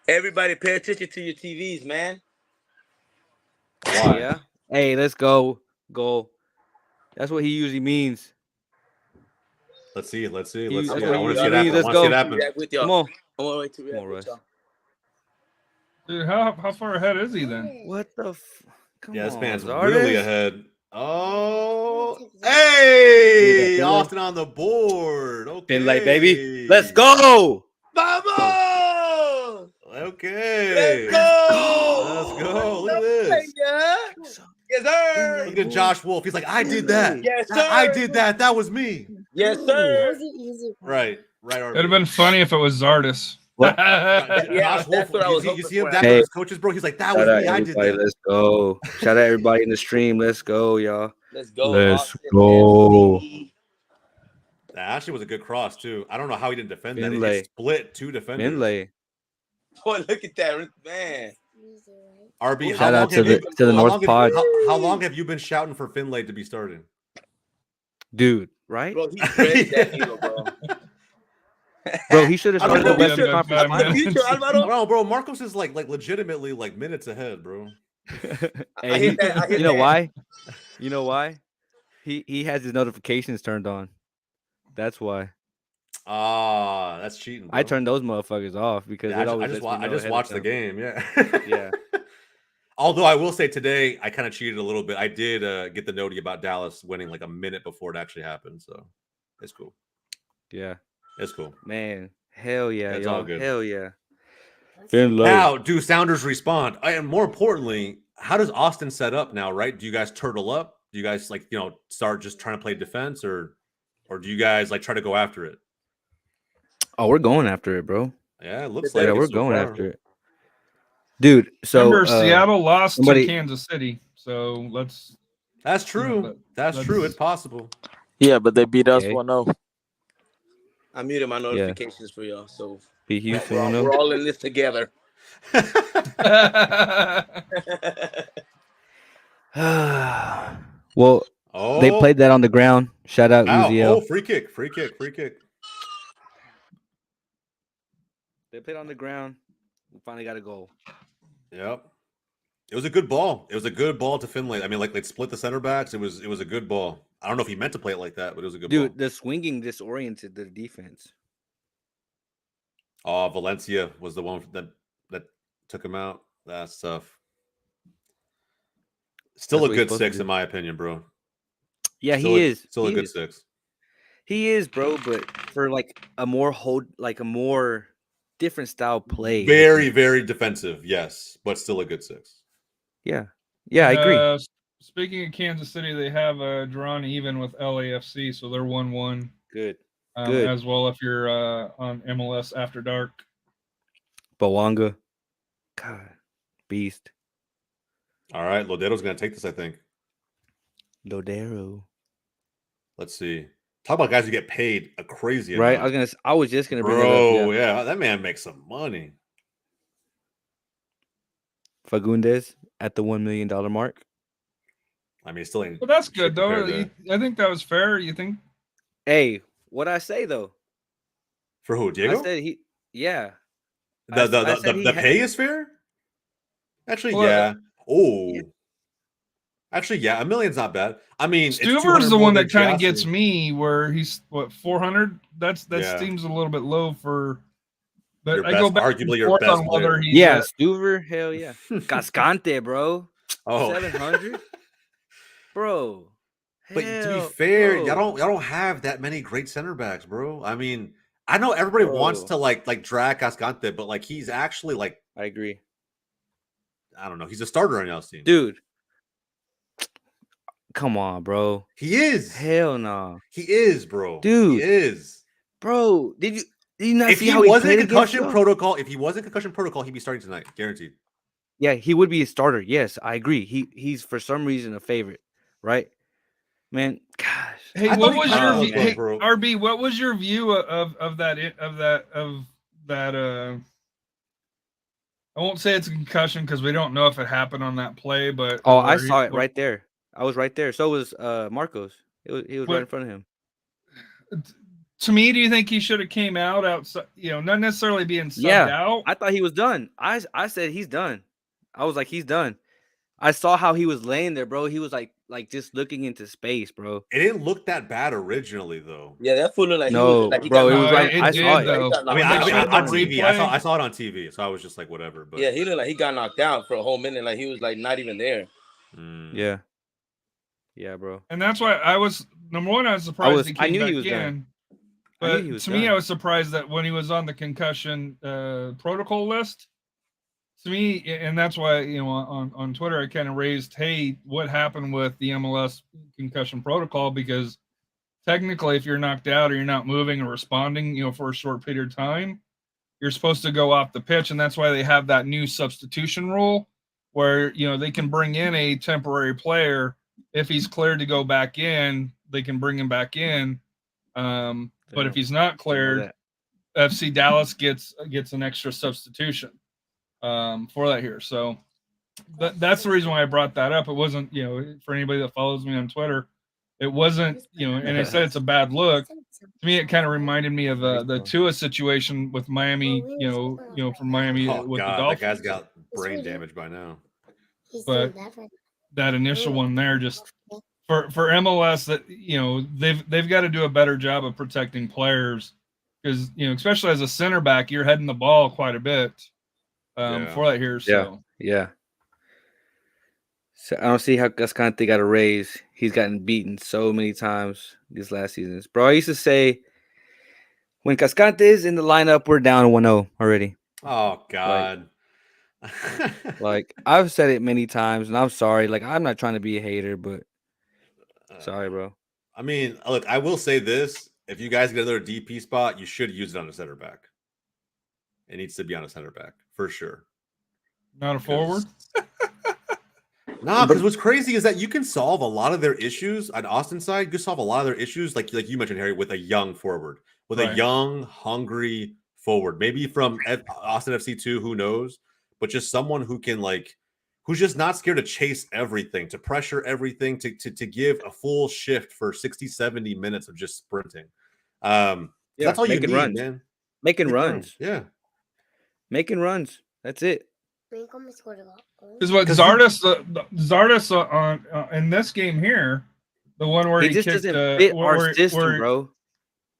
Everybody, pay attention to your TVs, man. Why? Yeah. Hey, let's go. That's what he usually means. Let's see. I want to see Let's it happen. Come on. I'm on to Come on, Russ. Dude, how far ahead is he then? What the? Come Yeah, this on, man's Zardes. really ahead. Oh, hey, Austin on the board. Okay, Finlay, baby. Let's go. Vamos! Okay. Let's go. Look at this. Yes, sir. Look at Josh Wolf. He's like, I did that. Yes, sir. I did that. That was me. Yes, sir. Right. It'd have been funny if it was Zardes. Yeah, Josh that's Wolf, what I was you see him hoping down for. with his coaches, bro. He's like, that was me. I did that. Let's go. Shout out everybody in the stream. Let's go, y'all. Let's go. Let's Austin, go. FC. That actually was a good cross too. I don't know how he didn't defend that. Finlay. He split two defenders. Finlay. Boy, look at that, man. RB, Shout out to the North Pod. How long have you been shouting for Finlay to be starting? Dude, right? Bro, he threaded that needle, bro. Bro, he should have started the know, Western man. Conference Man. Finals. Future, Alvaro. Bro, Marcos is like legitimately like minutes ahead, bro. Hey, hit that. you know why? You know why? He has his notifications turned on. That's why. Ah, that's cheating. Bro. I turned those motherfuckers off because Yeah, it always I just watched the game. Yeah. Yeah. Although I will say today I kind of cheated a little bit. I did get the noti about Dallas winning like a minute before it actually happened, so it's cool. Yeah. It's cool. Man, Hell yeah, That's y'all. all good. Hell yeah. Finlay. How do Sounders respond? And more importantly, how does Austin set up now, right? Do you guys turtle up? Do you guys start just trying to play defense or do you guys try to go after it? Oh, we're going after it, bro. Yeah, it looks like we're so going far. after it. Dude, so remember Seattle lost somebody- to Kansas City, so let's. That's true. That's true. It's possible. Yeah, but they beat us Okay. 1-0. I muted my notifications for y'all, so beat Houston. we're all in this together. Well, they Oh, played that on the ground. Shout out wow. Uziel. Oh, free kick. They played on the ground. We finally got a goal. Yep. It was a good ball. It was a good ball to Finlay. I mean, they split the center backs. It was a good ball. I don't know if he meant to play it like that, but it was a good ball. Dude, the swinging disoriented the defense. Oh, Valencia was the one that took him out. That's tough. Still That's a what he's good supposed to 6 do. in my opinion, bro. Yeah, Still he is. Still He a good is. 6. He is, bro, but for a more different style play. Very, very defensive, yes, but still a good 6. Yeah. Yeah, I agree. Speaking of Kansas City, they have drawn even with LAFC, so they're 1-1. Good. Good. As well, if you're on MLS After Dark. Bawanga. God. Beast. All right, Lodero's going to take this, I think. Lodero. Let's see. Talk about guys who get paid a crazy Right? amount. I was just gonna bring that Bro, up. yeah, that man makes some money. Fagundes at the $1 million mark. I mean, still ain't. Well, that's good though. To... I think that was fair. You think? Hey, what I say though? For who, Diego? I said he. Yeah. The pay is fair. Actually, well, yeah. Oh. Actually, yeah, $1 million's not bad. I mean, Stuver's the one that kind of gets me, where he's what 400. That yeah. seems a little bit low for. But your I best, go back arguably your best on whether player. he's yeah, Stuver, hell yeah. Cascante, bro. Oh, 700, bro. But to be fair, y'all don't have that many great center backs, bro. I mean, I know everybody wants to like drag Cascante, but he's actually I agree. I don't know. He's a starter on y'all's team, dude. Come on, bro. He is. Hell no. Nah. He is, bro. Dude. He is. Bro, did you not see how he wasn't in concussion protocol? If he was in concussion protocol, he'd be starting tonight, guaranteed. Yeah, he would be a starter. Yes, I agree. He's for some reason a favorite, right? Man, gosh. Hey, what was your view? Hey, RB, what was your view of that? I won't say it's a concussion because we don't know if it happened on that play, but I saw it right there. I was right there. So was Marcos. He was right in front of him. To me, do you think he should have came outside? Not necessarily being subbed out. I thought he was done. I said he's done. I was like, he's done. I saw how he was laying there, bro. He was like just looking into space, bro. It didn't look that bad originally, though. Yeah, that fool looked like no, he bro. It was right. I saw it. Though. I mean, on TV. I saw it on TV, so I was just like, whatever. But yeah, he looked like he got knocked out for a whole minute. Like he was like not even there. Yeah. Yeah, bro. And that's why I was number one. I was surprised he came I knew back he was in. done. But to me, I was surprised that when he was on the concussion protocol list, to me, and that's why on Twitter I kind of raised, hey, what happened with the MLS concussion protocol? Because technically, if you're knocked out or you're not moving or responding, for a short period of time, you're supposed to go off the pitch, and that's why they have that new substitution rule where they can bring in a temporary player if he's cleared to go back in. They can bring him back in. But if he's not cleared, FC Dallas gets an extra substitution for that here. So that's the reason why I brought that up. It wasn't, for anybody that follows me on Twitter, it wasn't, and I said it's a bad look. To me, it kind of reminded me of the Tua situation with Miami, from Miami with the Dolphins. That guy's got brain damage by now. But that initial one there just for MLS, that they've got to do a better job of protecting players, because especially as a center back, you're heading the ball quite a bit for that here. So yeah. So I don't see how Cascante got a raise. He's gotten beaten so many times these last seasons, bro. I used to say When Cascante is in the lineup, we're down 1-0 already. Oh God. Like I've said it many times, and I'm sorry. Like I'm not trying to be a hater, but sorry, bro. I mean, look, I will say this: if you guys get another DP spot, you should use it on a center back. It needs to be on a center back for sure. Not a forward. Nah, because what's crazy is that you can solve a lot of their issues on Austin's side. You can solve a lot of their issues, like you mentioned, Harry, with a young forward, with a Right. young, hungry forward. Maybe from Austin FC 2, who knows? But just someone who can who's just not scared to chase everything, to pressure everything, to give a full shift for 60, 70 minutes of just sprinting. That's all you making need, runs. man. Making runs. Yeah. Making runs. That's it. Because what Zardes on in this game here, the one where He he just kicked, doesn't fit our where- system, where- bro.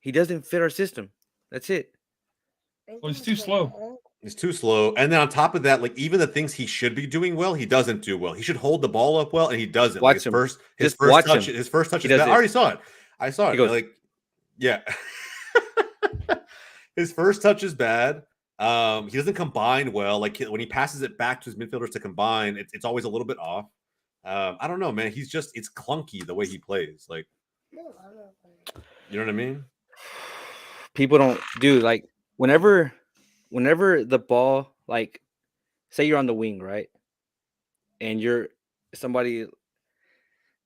He doesn't fit our system. That's it. Well, he's too slow. He's too slow. And then on top of that, like even the things he should be doing well, he doesn't do well. He should hold the ball up well, and he doesn't. Watch like his him. first Just watch touch, him. his first touch He is does bad. I this. already saw it. I saw He it. goes- Like, yeah. His first touch is bad. He doesn't combine well. Like when he passes it back to his midfielders to combine, it's always a little bit off. I don't know, man. It's clunky the way he plays. Like, you know what I mean? People don't do like whenever the ball, like say you're on the wing, right? And you're somebody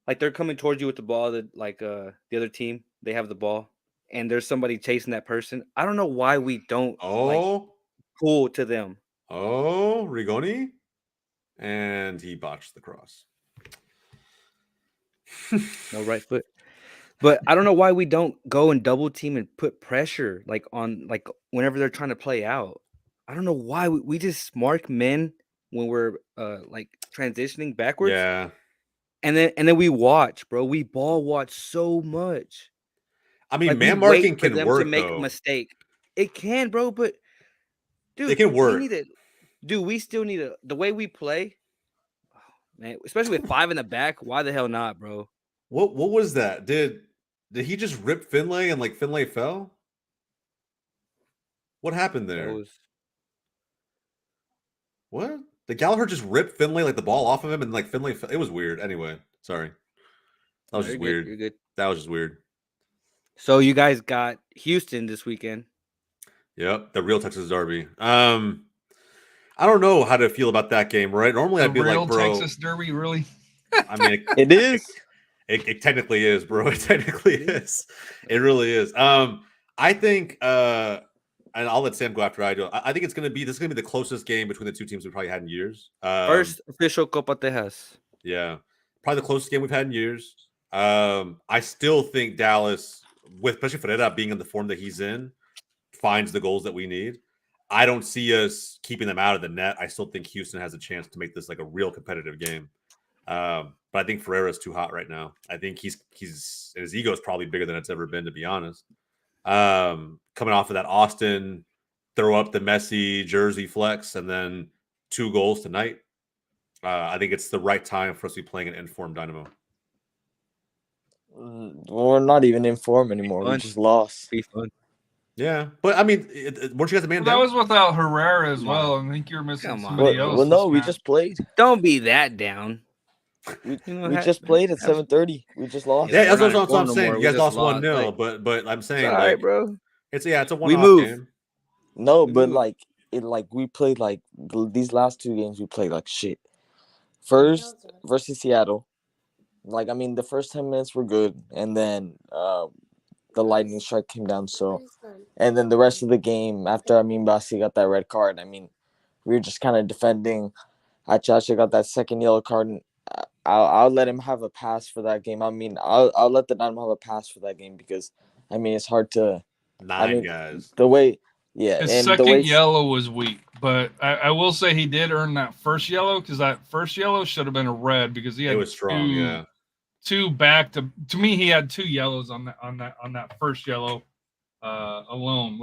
like they're coming towards you with the ball, that like the other team, they have the ball, and there's somebody chasing that person. I don't know why we don't pull to them. Rigoni. And he botched the cross. No right foot. But I don't know why we don't go and double team and put pressure on whenever they're trying to play out. I don't know why we just mark men when we're like transitioning backwards. Yeah. And then we watch, bro. We ball watch so much. I mean, Like, man we wait marking for can them work to make though. a mistake. It can, bro, but dude, It can work. We still need the way we play. Oh, man, especially with 5 in the back. Why the hell not, bro? What was that? Did he just rip Finlay and like Finlay fell? What happened there? What? Did Gallagher just rip Finlay like the ball off of him and like Finlay fell? It was weird. Anyway, sorry. That was just weird. You're good. That was just weird. So you guys got Houston this weekend. Yep, the real Texas Derby. I don't know how to feel about that game, right? Normally I'd be real like, bro. Texas Derby, really? I mean, It is. It technically is, bro. It technically is. It really is. I think, and I'll let Sam go after I do. I think this is gonna be the closest game between the two teams we've probably had in years. First official Copa Tejas. Yeah, probably the closest game we've had in years. I still think Dallas, especially Ferreira being in the form that he's in, finds the goals that we need. I don't see us keeping them out of the net. I still think Houston has a chance to make this like a real competitive game. But I think Ferreira's too hot right now. I think he's his ego is probably bigger than it's ever been, to be honest. Coming off of that Austin throw up the Messi jersey flex and then 2 goals tonight. I think it's the right time for us to be playing an informed Dynamo. We're not even in form anymore. We just lost. Be fun. Yeah, but I mean, weren't you guys a man That down? was without Herrera as Come well. on. I think you're missing Come on. somebody else. Well, no, this we match. just played. Don't be that down. We just played at 7:30. We just lost. Yeah, We're that's not what I'm in form no saying. more. You We guys just lost 1-0, lost, but I'm saying It's all right, like bro. it's a We one-off move. game. No, We but moved. we played like these last 2 games. We played like shit. First versus Seattle. Like, I mean, the first 10 minutes were good, and then the lightning strike came down. So, and then the rest of the game after Basi got that red card. I mean, we were just kind of defending. Achacha got that second yellow card. And I'll let him have a pass for that game. I mean, I'll let the Dynamo have a pass for that game because, I mean, it's hard to. 9 guys. The way, yeah, His and second the way yellow was weak, but I will say he did earn that first yellow because that first yellow should have been a red because he had It was strong, yeah. two back to me. He had 2 yellows on that first yellow alone.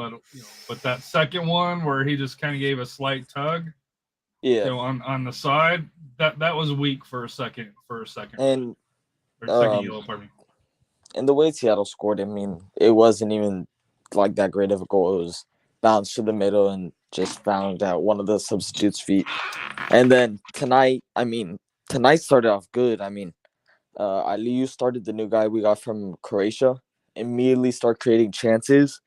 But that second one where he just kind of gave a slight tug, yeah, on the side, that was weak for a second. and Or second yellow, pardon me. and the way Seattle scored, I mean, it wasn't even like that great of a goal. It was bounced to the middle and just found at one of the substitutes' feet. And then tonight started off good. Aliu started, the new guy we got from Croatia, immediately start creating chances,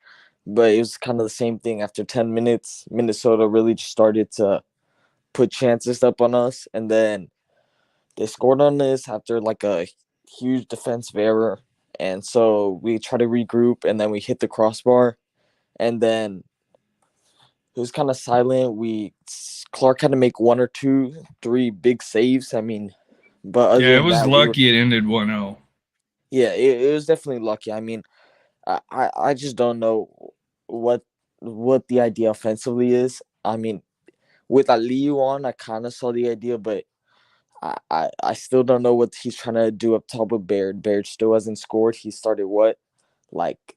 but it was kind of the same thing. After 10 minutes, Minnesota really just started to put chances up on us, and then they scored on this after like a huge defensive error. And so we try to regroup, and then we hit the crossbar, and then it was kind of silent. Clark had to make 1 or 2, 3 big saves. But other Yeah, it than was that, lucky it ended 1-0. yeah, it was definitely lucky. I just don't know what the idea offensively is. With Aliu on, I kind of saw the idea, but I still don't know what he's trying to do up top with Baird. Baird still hasn't scored. He started like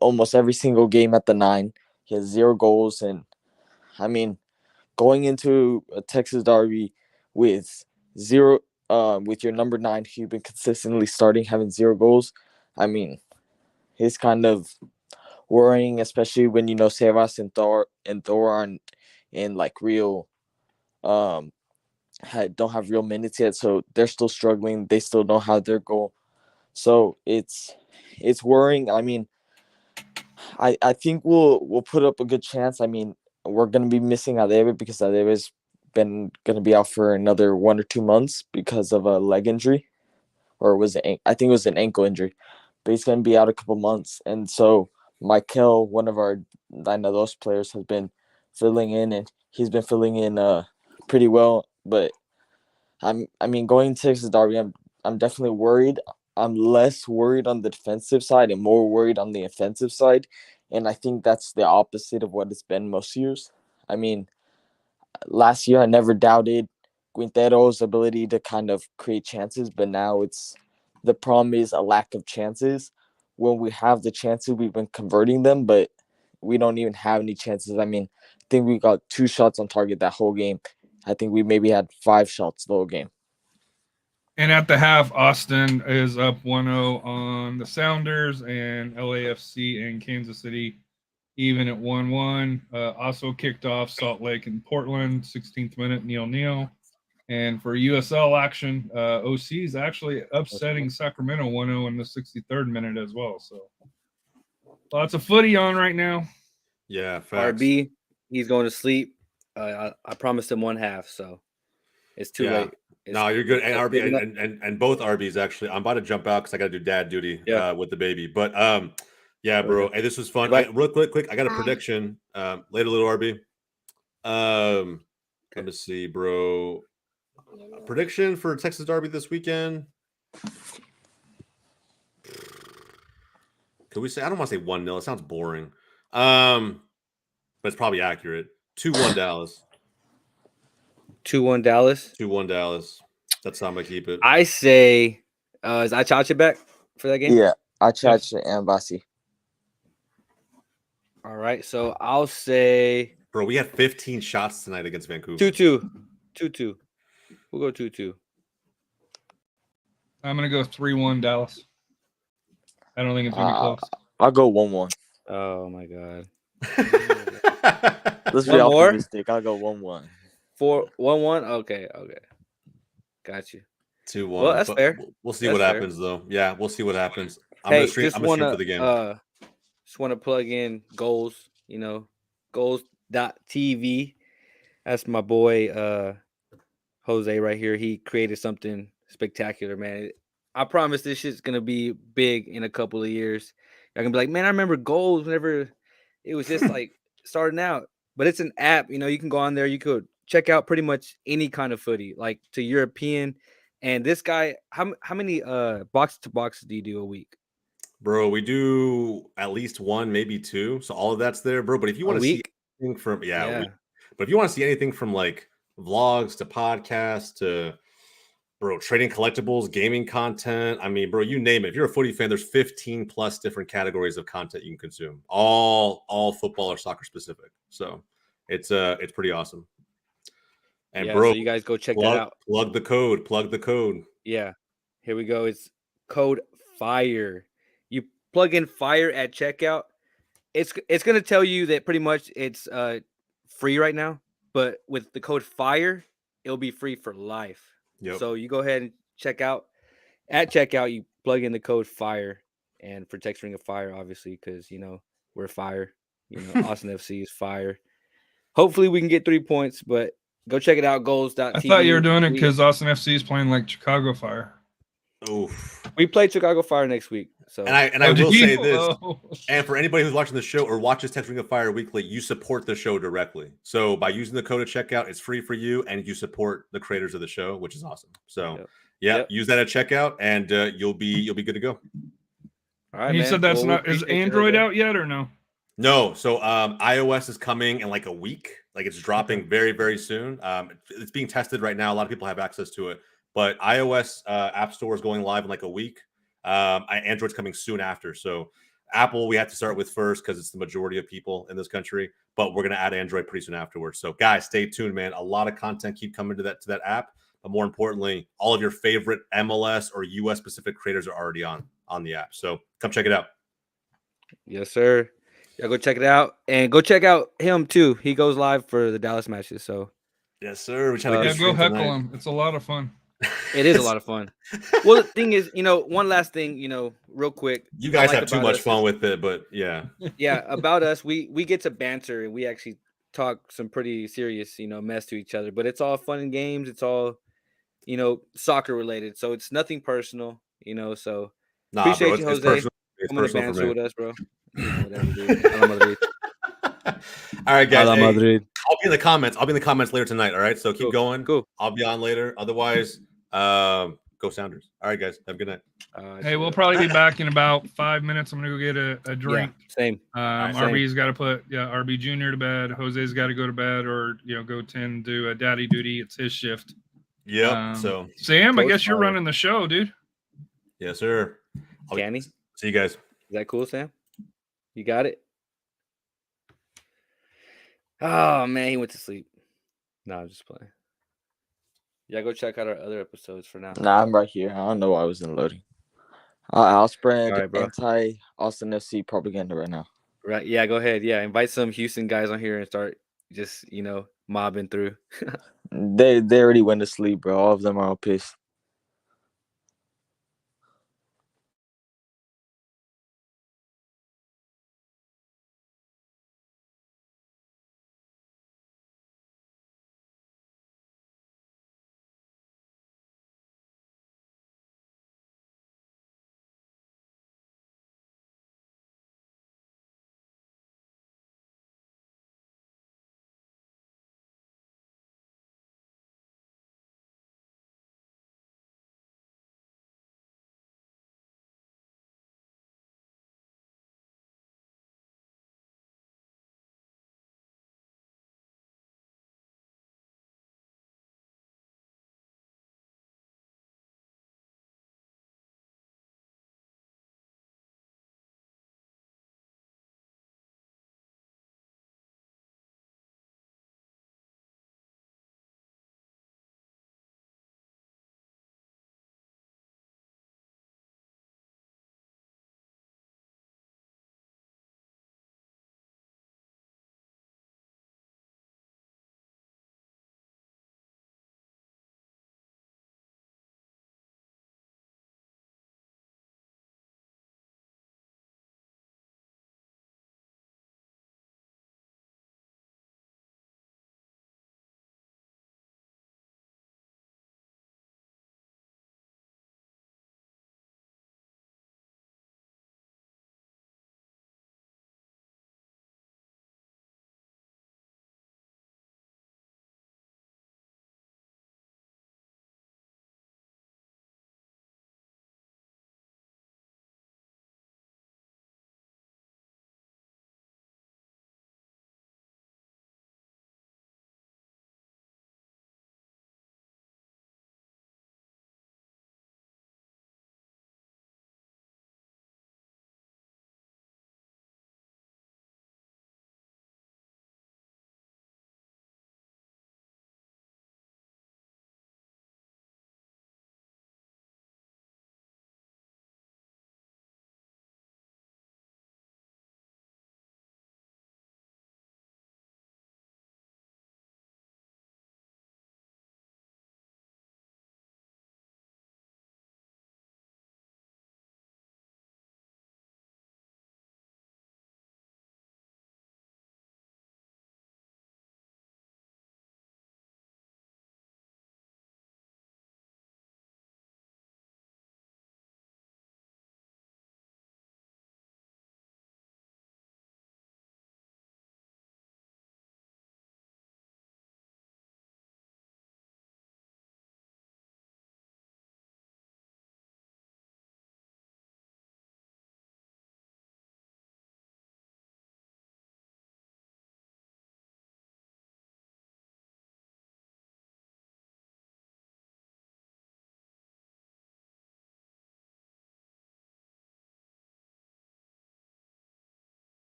almost every single game at the 9. He has 0 goals, and going into a Texas derby with 0, with your number 9, who you've been consistently starting, having 0 goals, it's kind of worrying, especially when Sebas and Thor aren't in like real don't have real minutes yet, so they're still struggling. They still don't have their goal, so it's worrying. I think we'll put up a good chance. We're gonna be missing Adebe because Adebe's been gonna be out for another 1 or 2 months because of a leg injury, or I think it was an ankle injury, but he's gonna be out a couple months. And so Michael, one of our Dynamo players, has been filling in, and he's been filling in pretty well. But going to Texas Derby, I'm definitely worried. I'm less worried on the defensive side and more worried on the offensive side. And I think that's the opposite of what it's been most years. Last year I never doubted Quintero's ability to kind of create chances, but now the problem is a lack of chances. When we have the chances, we've been converting them, but we don't even have any chances. I think we got 2 shots on target that whole game. I think we maybe had 5 shots the whole game. And at the half, Austin is up 1-0 on the Sounders, and LAFC and Kansas City even at 1-1. Also kicked off Salt Lake and Portland, 16th minute, 0-0. And for USL action, OC is actually upsetting Sacramento 1-0 in the 63rd minute as well. So lots of footy on right now. Yeah, facts. RB, he's going to sleep. I promised him 1 half, so it's too late. No, you're good. And RB and both RBs actually. I'm about to jump out because I got to do dad duty with the baby. But yeah, bro. Hey, this was fun. Real quick. I got a prediction. Later, little RB. Let me see, bro. A prediction for Texas Derby this weekend. Could we say? I don't want to say 1-0. It sounds boring. But it's probably accurate. 2-1 Dallas. 2-1 Dallas. 2-1 Dallas. That's how I'm gonna keep it. I say, is Achacha back for that game? Yeah, Achacha and Basi. All right, so I'll say, bro, we had 15 shots tonight against Vancouver. 2-2. We'll go 2-2. I'm gonna go 3-1 Dallas. I don't think it's gonna be close. I'll go 1-1. Oh my god. Let's be optimistic. I'll go 1-1. 1-1. Okay. Got you. 2-1. Well, that's fair. We'll see what happens, though. Yeah, we'll see what happens. I'm Hey, gonna stream for the game. Just want to plug in goals. Goals.tv. That's my boy Jose right here. He created something spectacular, man. I promise this shit's gonna be big in a couple of years. You're gonna be like, man, I remember goals whenever it was just like starting out. But it's an app, you can go on there. You could check out pretty much any kind of footy, like to European. And this guy, how many box to boxes do you do a week? Bro, we do at least 1, maybe 2. So all of that's there, bro. But if you want to see anything from but if you want to see anything from like vlogs to podcasts to trading collectibles, gaming content, bro, you name it. If you're a footy fan, there's 15 plus different categories of content you can consume. All football or soccer specific. So it's pretty awesome. And bro, so you guys go check that out. Plug the code. Yeah. Here we go. It's code FIRE. You plug in FIRE at checkout. it's gonna tell you that pretty much it's free right now, but with the code FIRE, it'll be free for life. Yep. So you go ahead and check out. At checkout, you plug in the code FIRE, and for Text Ring of Fire, obviously, because we're fire. Austin FC is fire. Hopefully, we can get 3 points, but go check it out. Goals.tv. I thought you were doing it because Austin FC is playing like Chicago Fire. Oof. We play Chicago Fire next week. So And I will say this, Oh. and for anybody who's watching the show or watches Text Ring of Fire weekly, you support the show directly. So by using the code at checkout, it's free for you, and you support the creators of the show, which is awesome. So use that at checkout, and you'll be good to go. All right, And you man. said that's Well, not is Android out yet or no? No, so iOS is coming in like a week. Like it's dropping very, very soon. It's being tested right now. A lot of people have access to it, but iOS App Store is going live in like a week. Android's coming soon after. So Apple, we have to start with first because it's the majority of people in this country. But we're gonna add Android pretty soon afterwards. So guys, stay tuned, man. A lot of content keep coming to that app. But more importantly, all of your favorite MLS or US specific creators are already on the app. So come check it out. Yes, sir. Yeah, go check it out, and go check out him too. He goes live for the Dallas matches, so yes, sir. We trying to Yeah, get go heckle him. It's a lot of fun. it is a lot of fun. Well, the thing is, one last thing, real quick. You guys like have too about much us fun is- with it, but yeah. Yeah, about us, we get to banter and we actually talk some pretty serious, mess to each other. But it's all fun and games. It's all, soccer related. So it's nothing personal, So Nah, appreciate bro, you, it's Jose. personal. It's Coming to personal for banter me. with us, bro. Whatever, dude. A la Madrid. All right, guys. A la Hey, Madrid. I'll be in the comments. I'll be in the comments later tonight. All right. So keep Cool. going. Cool. I'll be on later. Otherwise, go Sounders. All right, guys. Have a good night. Hey, we'll probably be back in about 5 minutes. I'm gonna go get a drink. Yeah, same. right, same. RB's got to put RB Junior to bed. Jose's got to go to bed, or go tend do a daddy duty. It's his shift. Yep. So Sam, I Coach guess you're Fire. running the show, dude. yes, sir. Canny? See you guys. Is that cool, Sam? You got it? Oh, man, he went to sleep. No, I'm just playing. Yeah, go check out our other episodes for now. Nah, I'm right here. I don't know why I wasn't loading. I'll spread All right, bro. anti-Austin FC propaganda right now. Right. Yeah, go ahead. Yeah, invite some Houston guys on here and start just, mobbing through. They already went to sleep, bro. All of them are all pissed.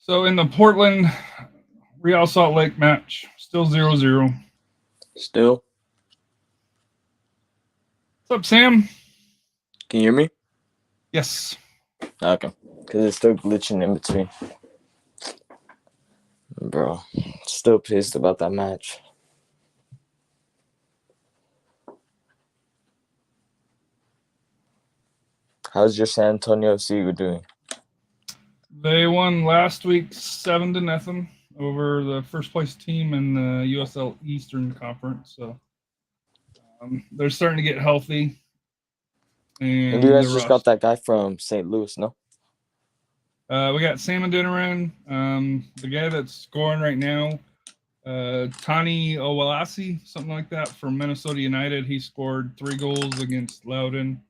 So in the Portland Real Salt Lake match, still 0-0. Still, What's up, Sam? can you hear me? Yes. Okay, because it's still glitching in between. Bro, still pissed about that match. How's your San Antonio FC doing? They won last week 7-0 over the first place team in the USL Eastern Conference. So they're starting to get healthy. And you guys the just got that guy from St. Louis, no? We got Sam Adeniran, the guy that's scoring right now, Tani Owalasi, something like that, from Minnesota United. He scored 3 goals against Loudoun.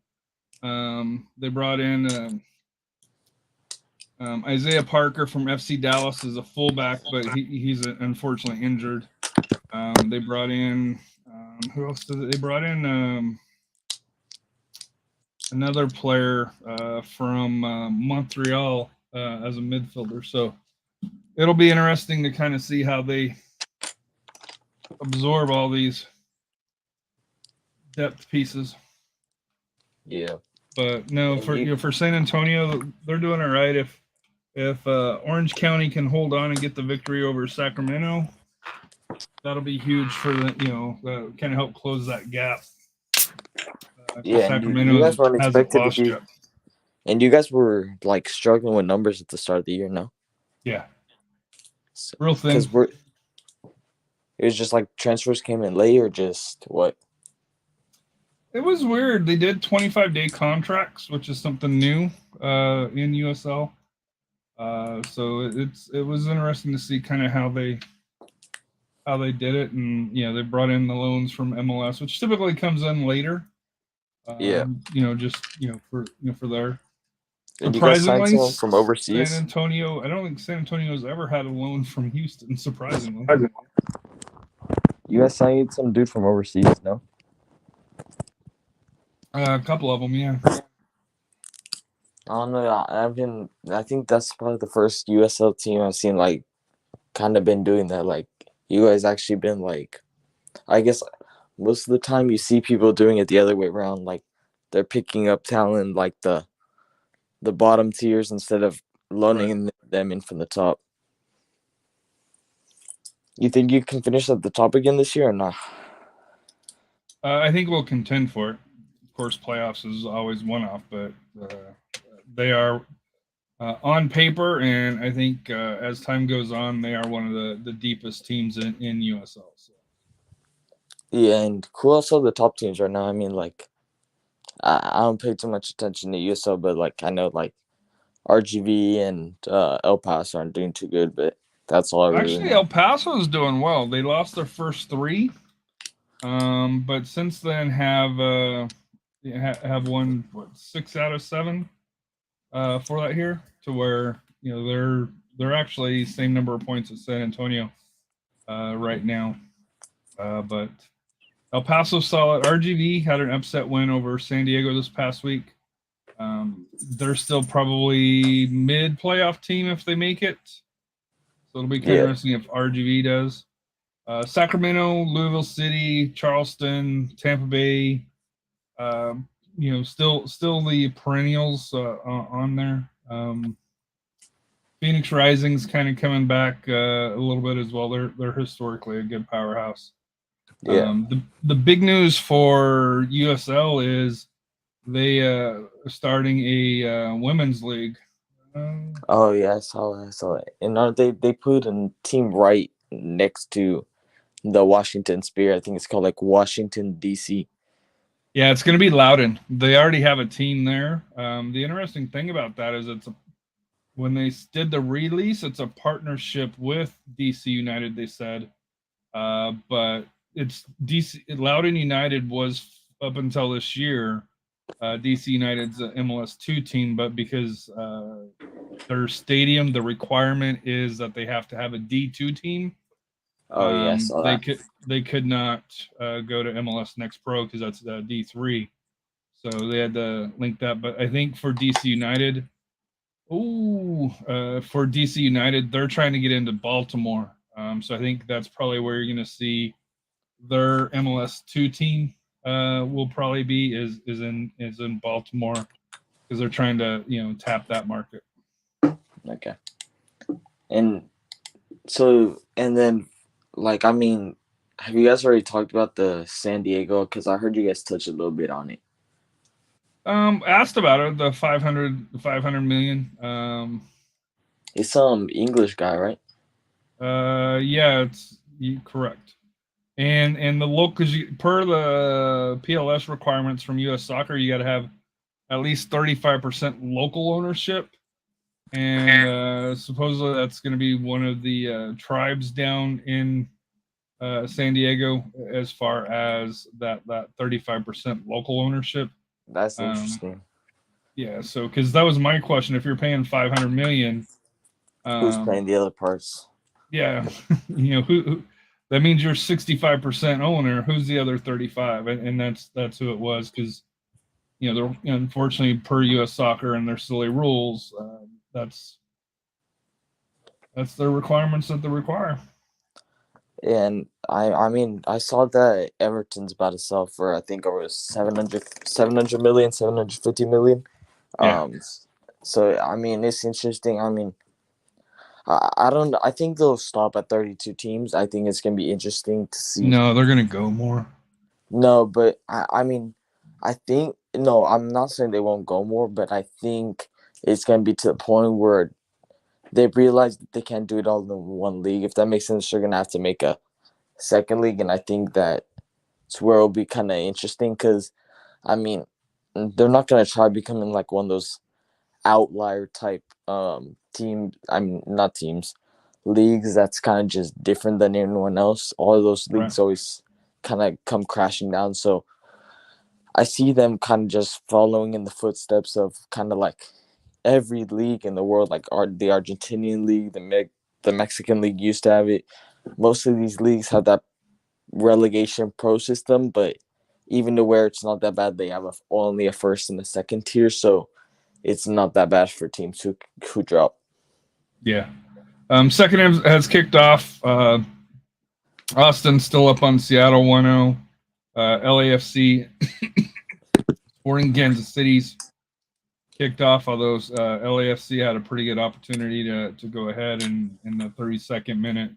They brought in Isaiah Parker from FC Dallas as a fullback, but he's unfortunately injured. They brought in who else did they brought in? Another player from Montreal as a midfielder. So it'll be interesting to kind of see how they absorb all these depth pieces. Yeah. But no, for San Antonio, they're doing it right. If Orange County can hold on and get the victory over Sacramento, that'll be huge for the kind of help close that gap. Yeah, Sacramento you guys weren't hasn't expected to lost be. yet. And you guys were like struggling with numbers at the start of the year, no? Yeah, real thin. Because it was just like transfers came in late, or just what? It was weird. They did 25-day contracts, which is something new in USL. So it was interesting to see kind of how they did it, and they brought in the loans from MLS, which typically comes in later. Yeah. For their And you guys signed surprisingly, someone from overseas? San Antonio. I don't think San Antonio's ever had a loan from Houston. Surprisingly, You guys signed some dude from overseas, no? a couple of them, yeah. I don't know. I think that's probably the first USL team I've seen like kind of been doing that. Like you guys actually been like, I guess most of the time you see people doing it the other way around. Like they're picking up talent like the bottom tiers instead of loaning them in from the top. You think you can finish at the top again this year or not? I think we'll contend for it. Of course, playoffs is always one-off, but they are on paper, and I think as time goes on, they are one of the deepest teams in USL. So. Yeah, and who else are the top teams right now? I mean, like, I don't pay too much attention to USL, but like I know like RGV and El Paso aren't doing too good, but that's all I really Actually, know. El Paso is doing well. They lost their first 3, but since then have won 6 out of 7 for that here, to where they're actually same number of points as San Antonio right now. But El Paso solid. RGV had an upset win over San Diego this past week. They're still probably mid playoff team if they make it. So it'll be kind of interesting if RGV does. Sacramento, Louisville City, Charleston, Tampa Bay. Still the perennials on there. Phoenix Rising's kind of coming back a little bit as well. They're historically a good powerhouse. Yeah. The big news for USL is they are starting a women's league. Oh yeah, I saw that. And they put a team right next to the Washington Spear. I think it's called like Washington DC. Yeah, it's going to be Loudoun. They already have a team there. The interesting thing about that is when they did the release, it's a partnership with DC United, they said. But it's DC Loudoun United was up until this year. DC United's a MLS2 team, but because their stadium, the requirement is that they have to have a D2 team. Oh yeah, I saw that. They could not go to MLS Next Pro because that's D3. So they had to link that. But I think for DC United, For DC United, they're trying to get into Baltimore. So I think that's probably where you're going to see their MLS2 team will probably be is in Baltimore because they're trying to tap that market. Okay. And so, and then, like, I mean, have you guys already talked about the San Diego? Because I heard you guys touch a little bit on it. Asked about it, the 500 million. It's some English guy, right? Yeah, it's correct. And the local, per the PLS requirements from U.S. Soccer, you got to have at least 35% local ownership, and supposedly that's going to be one of the tribes down in San Diego, as far as that 35% local ownership. That's interesting. Yeah, so because that was my question: if you're paying 500 million, Who's playing the other parts? Yeah, who that means you're 65% owner. Who's the other 35? And that's who it was, because they're unfortunately, per U.S. Soccer and their silly rules, that's their requirements that they require. And I mean, I saw that Everton's about to sell for, I think, over 700 million, 750 million. Yeah. So I mean, it's interesting. I mean, I don't. I think they'll stop at 32 teams. I think it's gonna be interesting to see. No, they're gonna go more. No, but I mean, I think no. I'm not saying they won't go more, but I think it's gonna be to the point where they realize that they can't do it all in one league. If that makes sense, they're gonna have to make a second league, and I think that it's where it'll be kind of interesting because, I mean, they're not gonna try becoming like one of those outlier type team. I mean, not teams, leagues that's kind of just different than anyone else. All of those leagues always kind of come crashing down. So I see them kind of just following in the footsteps of kind of like every league in the world, like the Argentinian league, the Mexican league used to have it. Most of these leagues have that relegation pro system, but even to where it's not that bad, they have only a first and a second tier. So it's not that bad for teams who drop. Yeah. Second has kicked off. Austin still up on Seattle 1-0. LAFC Sporting Kansas City's kicked off, although LAFC had a pretty good opportunity to go ahead in the 32nd minute.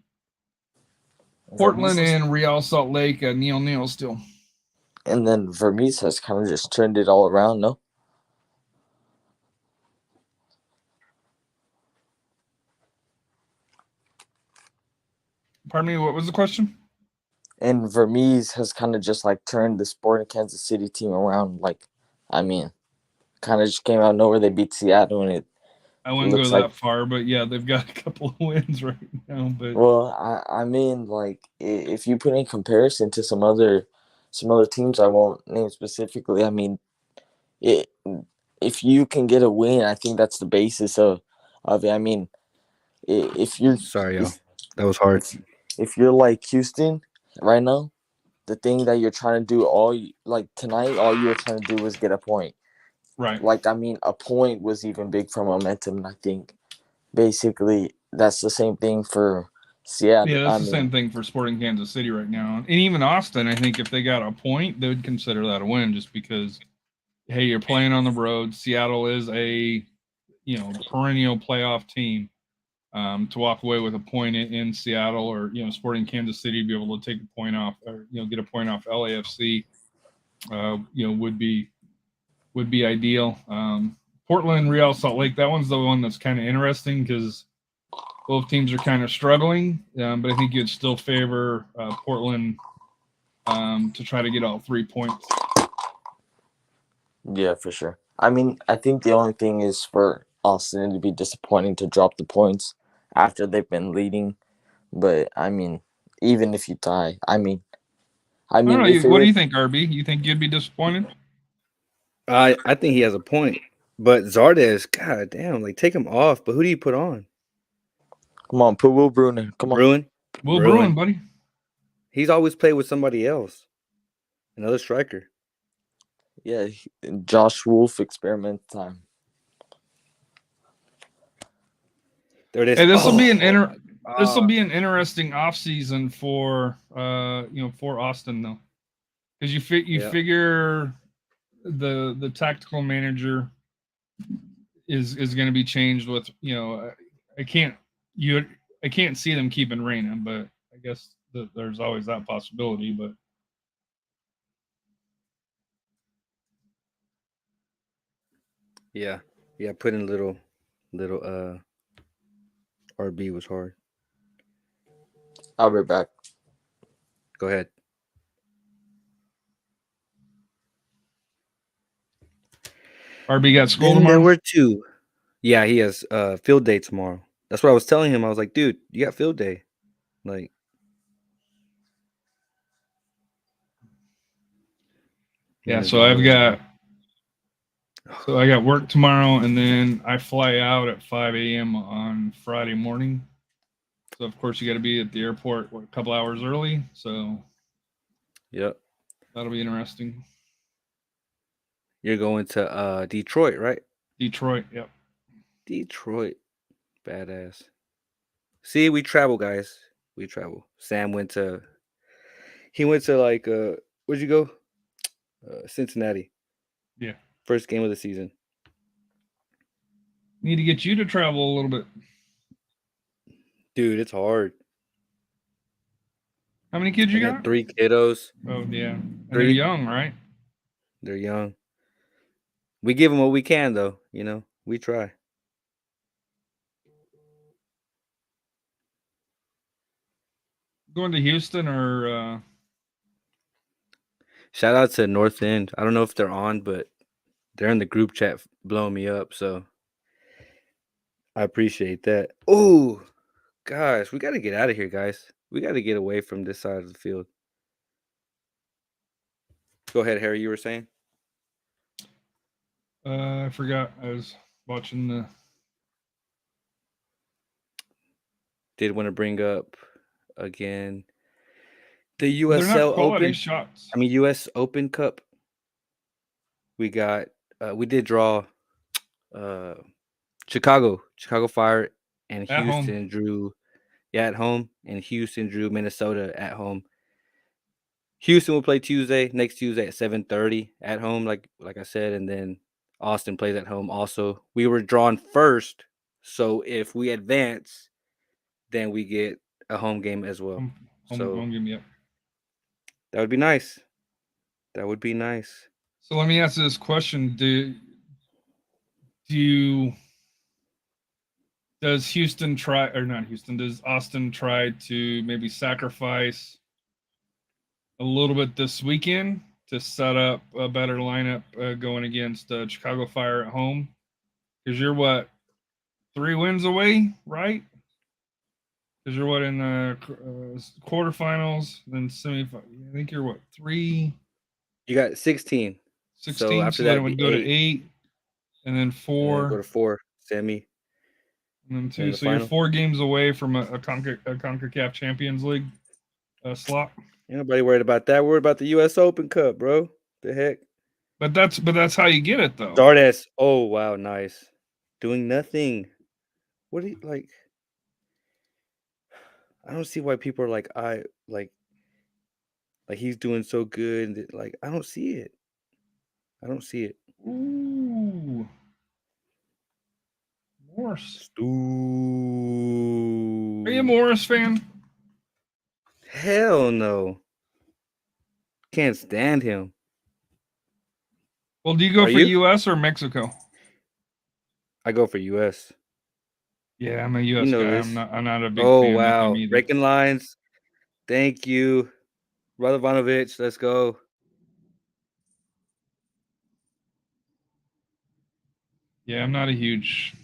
Portland and Real Salt Lake 0-0 still. And then Vermees has kind of just turned it all around, no? Pardon me, what was the question? And Vermees has kind of just like turned the Sporting Kansas City team around. Like, I mean, kind of just came out of nowhere. They beat Seattle, and I wouldn't go that far, but yeah, they've got a couple of wins right now. But well, I mean, like, if you put in comparison to some other teams, I won't name specifically. I mean, if you can get a win, I think that's the basis of it. I mean, if you're y'all, that was hard. If you're like Houston right now, the thing that you're trying to do tonight, all you were trying to do was get a point. Right. Like, I mean, a point was even big for momentum, and I think basically that's the same thing for Seattle. Yeah, that's the same thing for Sporting Kansas City right now. And even Austin, I think if they got a point, they would consider that a win, just because, hey, you're playing on the road. Seattle is a perennial playoff team. To walk away with a point in Seattle, or Sporting Kansas City, be able to take a point off, or get a point off LAFC, would be ideal. Portland, Real Salt Lake, that one's the one that's kind of interesting because both teams are kind of struggling, but I think you'd still favor Portland to try to get all 3 points. Yeah, for sure. I mean, I think the only thing is for Austin to be disappointing to drop the points after they've been leading. But I mean, even if you tie, I mean, what do you think, RB? You think you'd be disappointed? I think he has a point, but Zardes, god damn, like, take him off. But who do you put on? Come on, put Will Bruin in. Come on, Will Bruin, buddy. He's always played with somebody else, another striker. Yeah, Josh Wolf experiment time. There it is. Hey, this will be an this will be an interesting off season for for Austin though, because you figure the tactical manager is going to be changed with I can't see them keeping Reyna, but I guess there's always that possibility. But yeah, putting little RB was hard. I'll be back. Go ahead. RB got school Then tomorrow. there were two. Yeah, he has field day tomorrow. That's what I was telling him. I was like, dude, you got field day. Like, yeah, so I got work tomorrow, and then I fly out at 5 a.m. on Friday morning. So of course you got to be at the airport a couple hours early. So yep, that'll be interesting. You're going to Detroit, right? Detroit, yep. Detroit, badass. See, we travel, guys. We travel. Sam went to like where'd you go? Cincinnati. Yeah. First game of the season. Need to get you to travel a little bit. Dude, it's hard. How many kids you I got? 3 kiddos. Oh yeah, and 3. they're young, right? They're young. We give them what we can, though. We try. Going to Houston or Shout out to North End. I don't know if they're on, but they're in the group chat blowing me up, so I appreciate that. Oh, gosh, we got to get out of here, guys. We got to get away from this side of the field. Go ahead, Harry. You were saying? I forgot. I was watching the. Did want to bring up again the They're not USL quality Open. shots. I mean, US Open Cup. We got. We did draw. Chicago Fire and At Houston home. drew. Yeah, at home, and Houston drew Minnesota at home. Houston will play next Tuesday at 7:30 at home, like I said, and then Austin plays at home also. We were drawn first, so if we advance, then we get a home game as well. Home game, yep. That would be nice. That would be nice. So let me ask you this question: does Houston try, or not Houston? Does Austin try to maybe sacrifice a little bit this weekend to set up a better lineup going against Chicago Fire at home? Because you're 3 wins away, right? Because you're in the quarterfinals, then semifinal. I think you're 3. You got 16. 16. So after then that, it would go to 8, and then 4. Go to 4 semi. And then 2. So you're 4 games away from a CONCACAF Champions League slot. Ain't nobody worried about that. We're worried about the U.S. Open Cup, bro. The heck? But that's how you get it, though. Dardes. Oh, wow. Nice. Doing nothing. What do you like? I don't see why people are like, he's doing so good. Like, I don't see it. Ooh. Morris. Ooh. Are you a Morris fan? Hell no. Can't stand him. Well, do you go for U.S. or Mexico? I go for U.S. Yeah, I'm a U.S. guy. This. I'm not a big fan. Oh, fan wow. of him either. Breaking lines. Thank you. Radovanovic, let's go. Yeah, I'm not a huge.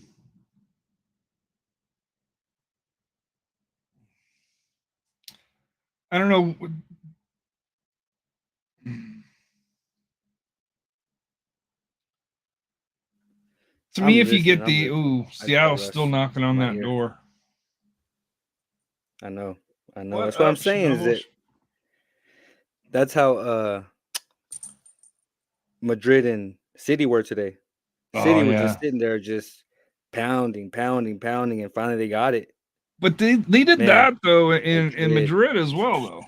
I don't know. To me, if you get Seattle's still knocking on that door. I know. That's what I'm saying. Is that's how Madrid and City were today. City was just sitting there, just pounding, and finally they got it. But they did Man, that though they in did. Madrid as well though.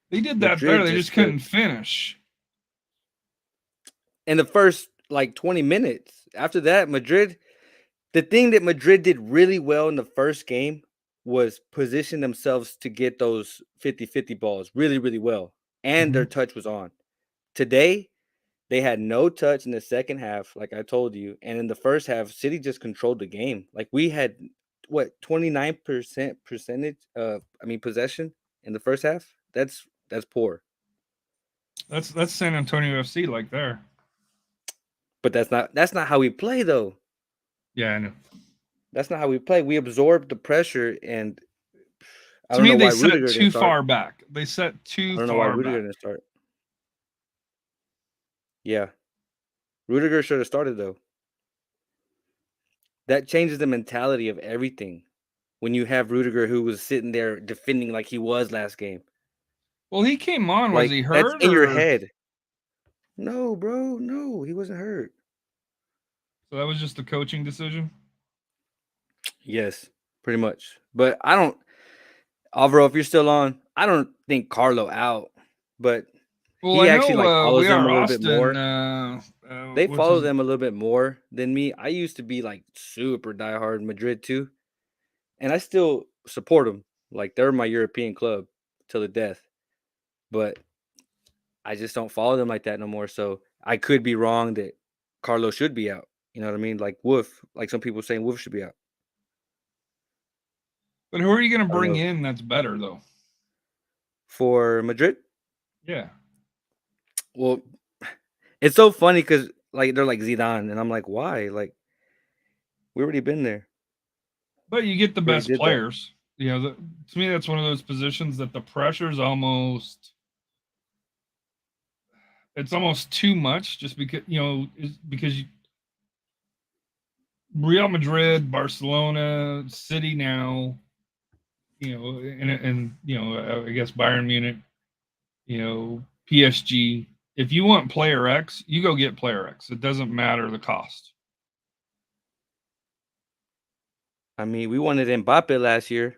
They did that Madrid there. They just just couldn't finish. In the first like 20 minutes. After that, Madrid, the thing that Madrid did really well in the first game was position themselves to get those 50-50 balls really, really well. And their touch was on. Today, they had no touch in the second half, like I told you. And in the first half, City just controlled the game. Like we had 29% possession in the first half. That's poor. That's San Antonio FC like there. But that's not how we play though. Yeah, I know. That's not how we play. We absorb the pressure, and I To don't me, know they why set Rudiger too didn't start. far back. They set I too don't know why far Rudiger back. didn't start. Yeah, Rudiger should have started though. That changes the mentality of everything. When you have Rudiger who was sitting there defending like he was last game, Well, he came on. Was like he that's hurt? in your Or... head. No, bro, no, he wasn't hurt. So that was just a coaching decision. Yes, pretty much. But I don't, Alvaro, if you're still on, I don't think Carlo out. But Well, he I actually like know follows we them are a little bit more. Austin. They What's follow his... them a little bit more than me. I used to be like super diehard Madrid too, and I still support them. Like they're my European club till the death. But I just don't follow them like that no more. So I could be wrong that Carlo should be out. You know what I mean? Like Wolf, like some people saying Wolf should be out. But who are you going to I don't bring know. in that's better though? For Madrid? Yeah. Well, it's so funny because like they're like Zidane, and I'm like, why? Like we already been there. But you get the We already best did that. players. You know, to me, that's one of those positions that the pressure's almost. It's almost too much, just because Real Madrid, Barcelona, City now, and I guess Bayern Munich, PSG. If you want player X, you go get player X. It doesn't matter the cost. I mean, we wanted Mbappe last year.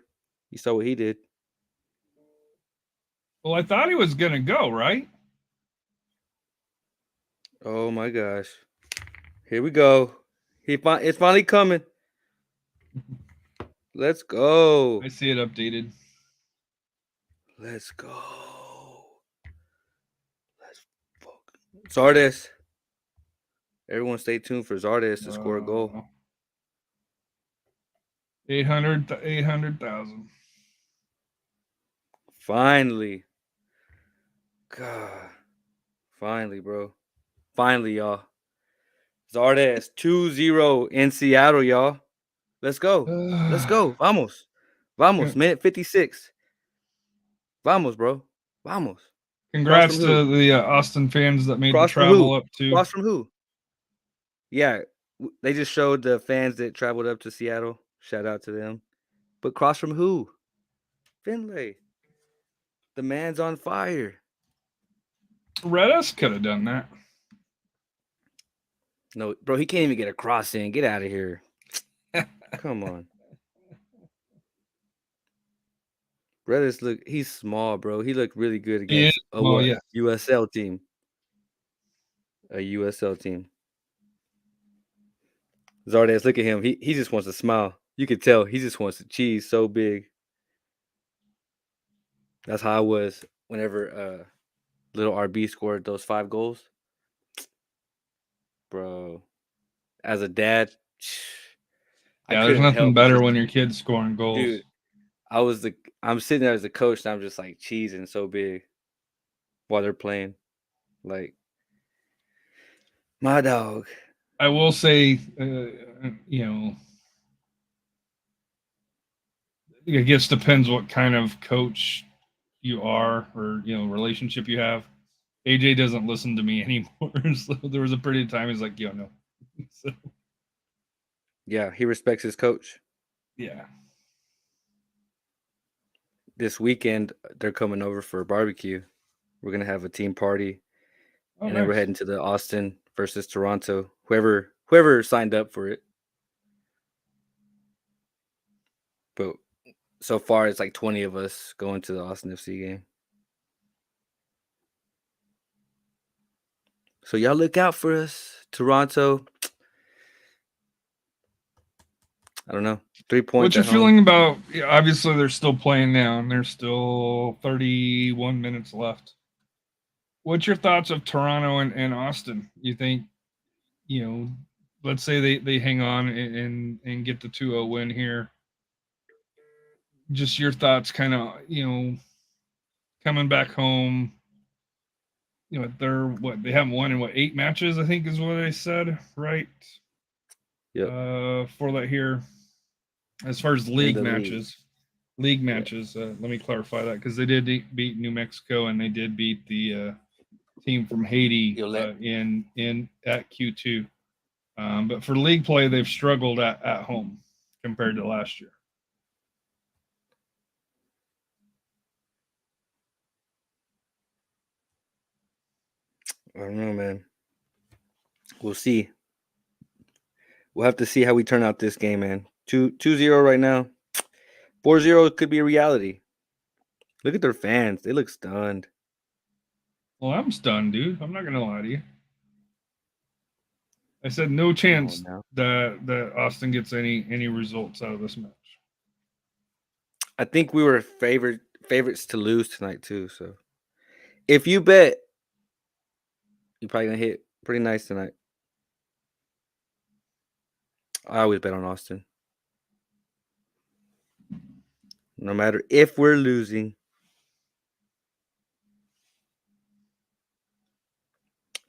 You saw what he did. Well, I thought he was gonna go, right? Oh my gosh. Here we go. It's finally coming. Let's go. I see it updated. Let's go. Let's fuck. Zardes. Everyone stay tuned for Zardes to score a goal. 800,000. Finally. God. Finally, bro. Finally, y'all. Zardes 2-0 in Seattle, y'all. Let's go. Let's go. Vamos. Vamos. Minute 56. Vamos, bro. Vamos. Congrats to the Austin fans that made the travel up to. Cross from who? Yeah, they just showed the fans that traveled up to Seattle. Shout out to them. But cross from who? Finlay. The man's on fire. Redis could have done that. No, bro, he can't even get a cross in. Get out of here. Come on. Redis he's small, bro. He looked really good against a USL team. A USL team. Zardes, look at him. He just wants to smile. You could tell he just wants to cheese so big. That's how I was whenever little RB scored those 5 goals. Bro, as a dad, yeah, there's nothing better when your kid's scoring goals. Dude, I'm sitting there as a coach, and I'm just like cheesing so big while they're playing. Like, my dog. I will say, I guess depends what kind of coach you are or relationship you have. AJ doesn't listen to me anymore. So there was a period of time he's like, no. So, yeah, he respects his coach. Yeah. This weekend they're coming over for a barbecue. We're gonna have a team party, and then we're heading to the Austin versus Toronto. Whoever signed up for it, But so far, it's like 20 of us going to the Austin FC game. So y'all look out for us, Toronto. I don't know. 3 points. What's your at home. feeling about? Obviously, they're still playing now, and there's still 31 minutes left. What's your thoughts of Toronto and Austin? You think, let's say they hang on and get the 2-0 win here. Just your thoughts, kind of, coming back home. They haven't won in 8 matches, I think is what I said, right? Yeah. For that here, as far as league matches. Let me clarify that, because they did beat New Mexico, and they did beat the team from Haiti in at Q2. But for league play, they've struggled at home compared to last year. I don't know, man. We'll see. We'll have to see how we turn out this game, man. 2-0 right now. 4-0 could be a reality. Look at their fans. They look stunned. Well, I'm stunned, dude. I'm not going to lie to you. I said no chance that Austin gets any results out of this match. I think we were favorites to lose tonight too. So if you bet, you're probably gonna hit pretty nice tonight. I always bet on Austin. No matter if we're losing.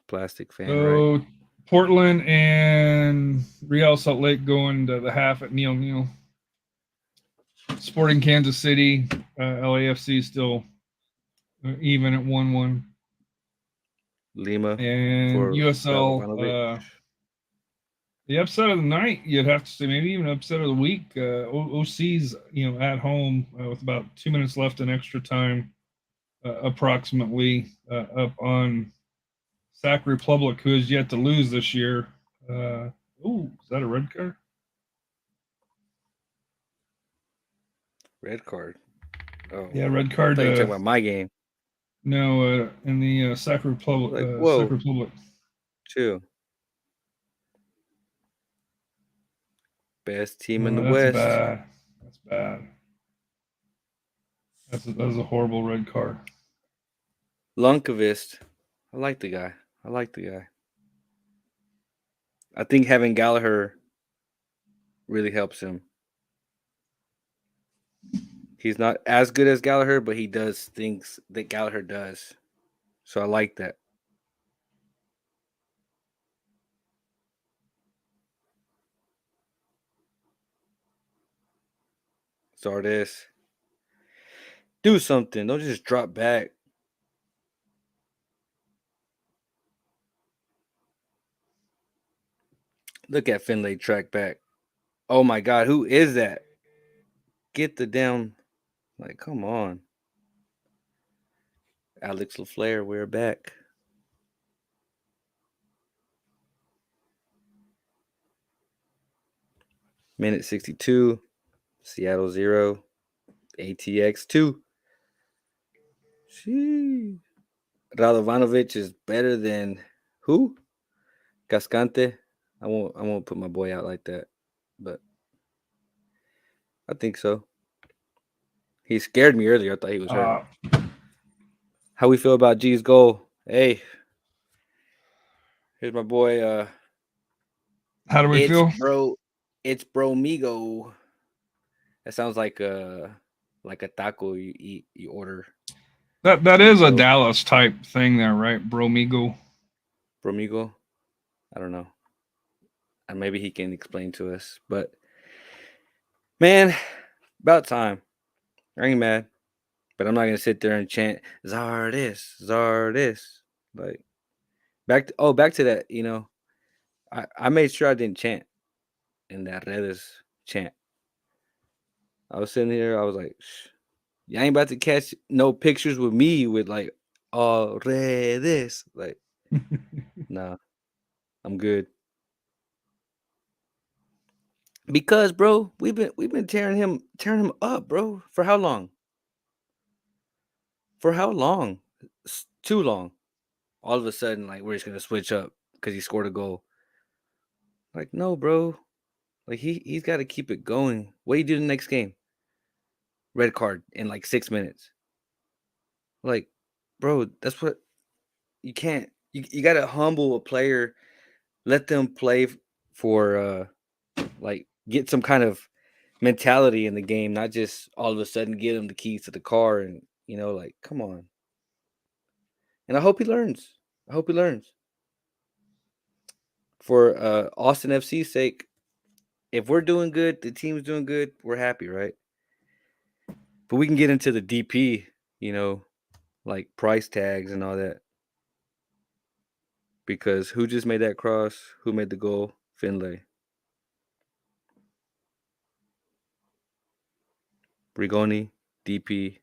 Plastic fan, so, right? Portland and Real Salt Lake going to the half at 0-0. Sporting Kansas City, LAFC still even at 1-1. Lima and USL. The upset of the night, you'd have to say, maybe even upset of the week. OC's, at home with about 2 minutes left in extra time, approximately, up on Sac Republic, who has yet to lose this year. Is that a red card? Red card. Oh, yeah, red card. I thought you were talking about my game. No, in the Sac Republic. Sac Republic. Chill. Best team in the West. That's bad. That's a horrible red card. Lundqvist. I like the guy. I think having Gallagher really helps him. He's not as good as Gallagher, but he does things that Gallagher does. So I like that. Sardis. Do something. Don't just drop back. Look at Finlay track back. Oh my God, who is that? Get the damn, come on. Alex LaFleur, we're back. Minute 62. Seattle 0. ATX 2. Sheesh. Radovanovic is better than who? Cascante. I won't put my boy out like that, but I think so. He scared me earlier. I thought he was hurt. How we feel about G's goal? Hey, here's my boy. How do we feel, bro? It's bromigo. That sounds like a taco you eat, you order. That is a Dallas type thing there, right? Bromigo. I don't know. And maybe he can explain to us. But man, about time. I ain't mad. But I'm not gonna sit there and chant Zardis. Like back to that, I made sure I didn't chant in that Redes chant. I was sitting here, I was like, you ain't about to catch no pictures with me with Redes. Like, nah, I'm good. Because, bro, we've been tearing him up, bro. For how long? For how long? Too long. All of a sudden, like, we're just gonna switch up because he scored a goal. Like, no, bro. Like, he's got to keep it going. What do you do the next game? Red card in like 6 minutes. Like, bro, that's what you can't. You got to humble a player. Let them play for like get some kind of mentality in the game, not just all of a sudden give him the keys to the car and like, come on. And I hope he learns. I hope he learns. For Austin FC's sake, if we're doing good, the team's doing good, we're happy, right? But we can get into the DP, like price tags and all that. Because who just made that cross? Who made the goal? Finlay. Rigoni, DP.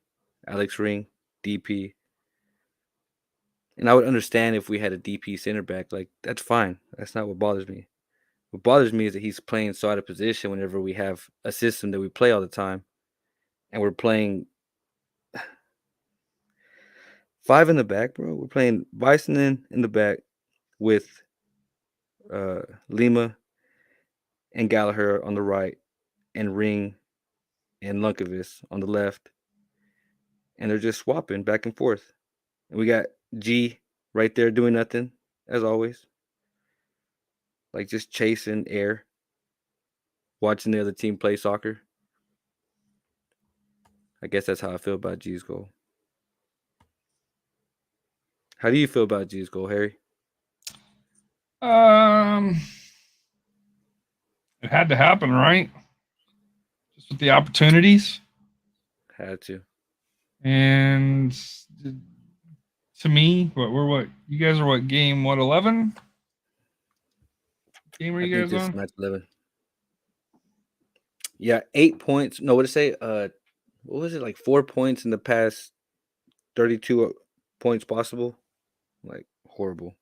Alex Ring, DP. And I would understand if we had a DP center back. Like, that's fine. That's not what bothers me. What bothers me is that he's playing so out of position whenever we have a system that we play all the time. And we're playing 5 in the back, bro. We're playing Bison in the back with Lima and Gallagher on the right and Ring and Lunkovic on the left. And they're just swapping back and forth. And we got G right there doing nothing, as always. Like, just chasing air, watching the other team play soccer. I guess that's how I feel about G's goal. How do you feel about G's goal, Harry? It had to happen, right? Just with the opportunities. Had to. And to me, what you guys are game 11? Game are you guys on? Match 11. Yeah, 8 points. No, what did it say? What was it, like 4 points in the past 32 points possible? Like, horrible.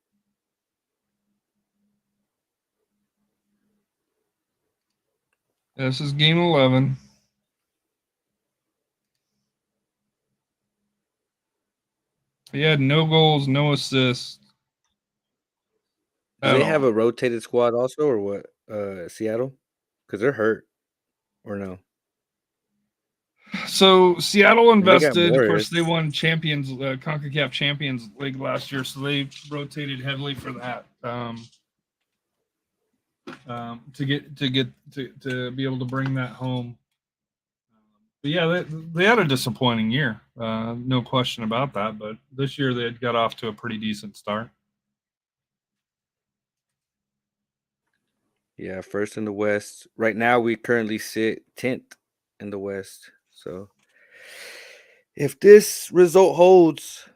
This is game 11. He had no goals, no assists. Do they have a rotated squad also, or what? Seattle? Because they're hurt, or no? So Seattle invested. Of course, Morris. they won CONCACAF Champions League last year, so they rotated heavily for that. To be able to bring that home. But yeah, they had a disappointing year, no question about that. But this year they had got off to a pretty decent start. Yeah, first in the West. Right now, we currently sit 10th in the West. So, if this result holds,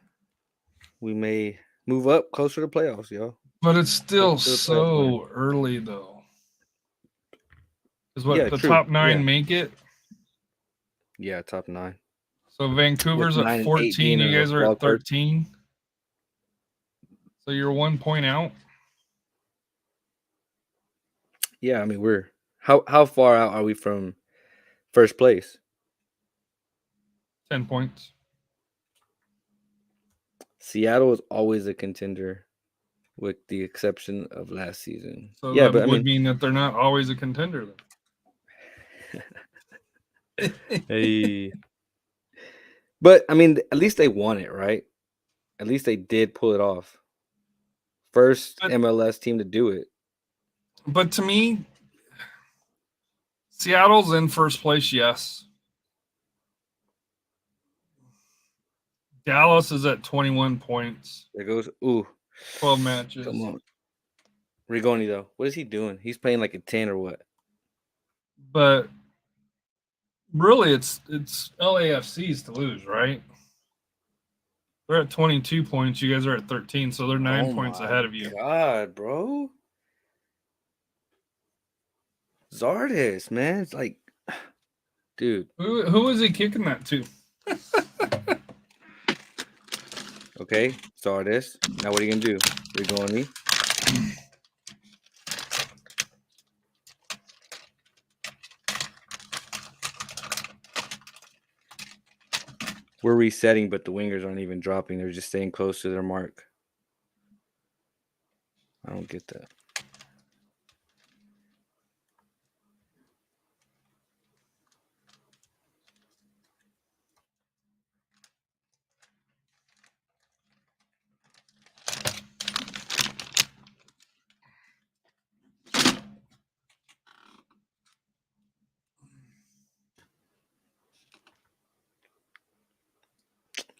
we may move up closer to playoffs, y'all. But it's still so early, though. Is what the true. top 9 make it? Yeah, top 9. So Vancouver's at 14. You guys are at 13. So you're 1 point out. Yeah, I mean, we're how far out are we from first place? 10 points. Seattle is always a contender, with the exception of last season. So yeah, that would mean that they're not always a contender then. Hey. But I mean, at least they won it, right? At least they did pull it off. First MLS team to do it. But to me, Seattle's in first place, yes. Dallas is at 21 points. There goes 12 matches. Come on. Rigoni, though. What is he doing? He's playing like a 10 or what? But really, it's LAFC's to lose, right? They're at 22 points. You guys are at 13, so they're 9 points ahead of you. God, bro. Zardes, man. It's like, dude. Who is he kicking that to? Okay, Zardes. Now what are you going to do? Rigoni. We're resetting, but the wingers aren't even dropping. They're just staying close to their mark. I don't get that.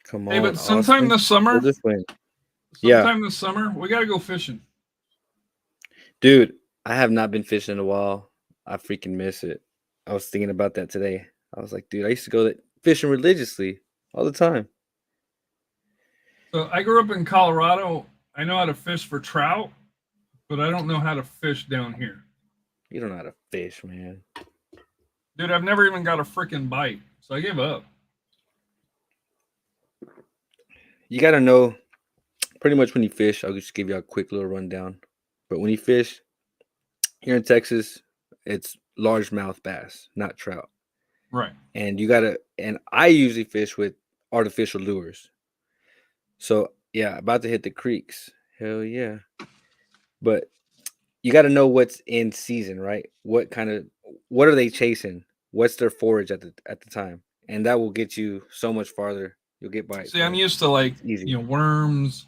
Come Hey, on, but sometime Austin. this summer, Pull this win. Yeah. sometime this summer, we gotta go fishing. Dude, I have not been fishing in a while. I freaking miss it. I was thinking about that today. I was like, dude, I used to go fishing religiously all the time. So I grew up in Colorado. I know how to fish for trout, but I don't know how to fish down here. You don't know how to fish, man. Dude, I've never even got a freaking bite, so I gave up. You got to know pretty much when you fish. I'll just give you a quick little rundown. But when you fish here in Texas, it's largemouth bass, not trout. Right. And and I usually fish with artificial lures. So, yeah, about to hit the creeks. Hell yeah. But you got to know what's in season, right? What are they chasing? What's their forage at the time? And that will get you so much farther. You'll get bites. See, I'm man. used to like Easy. worms,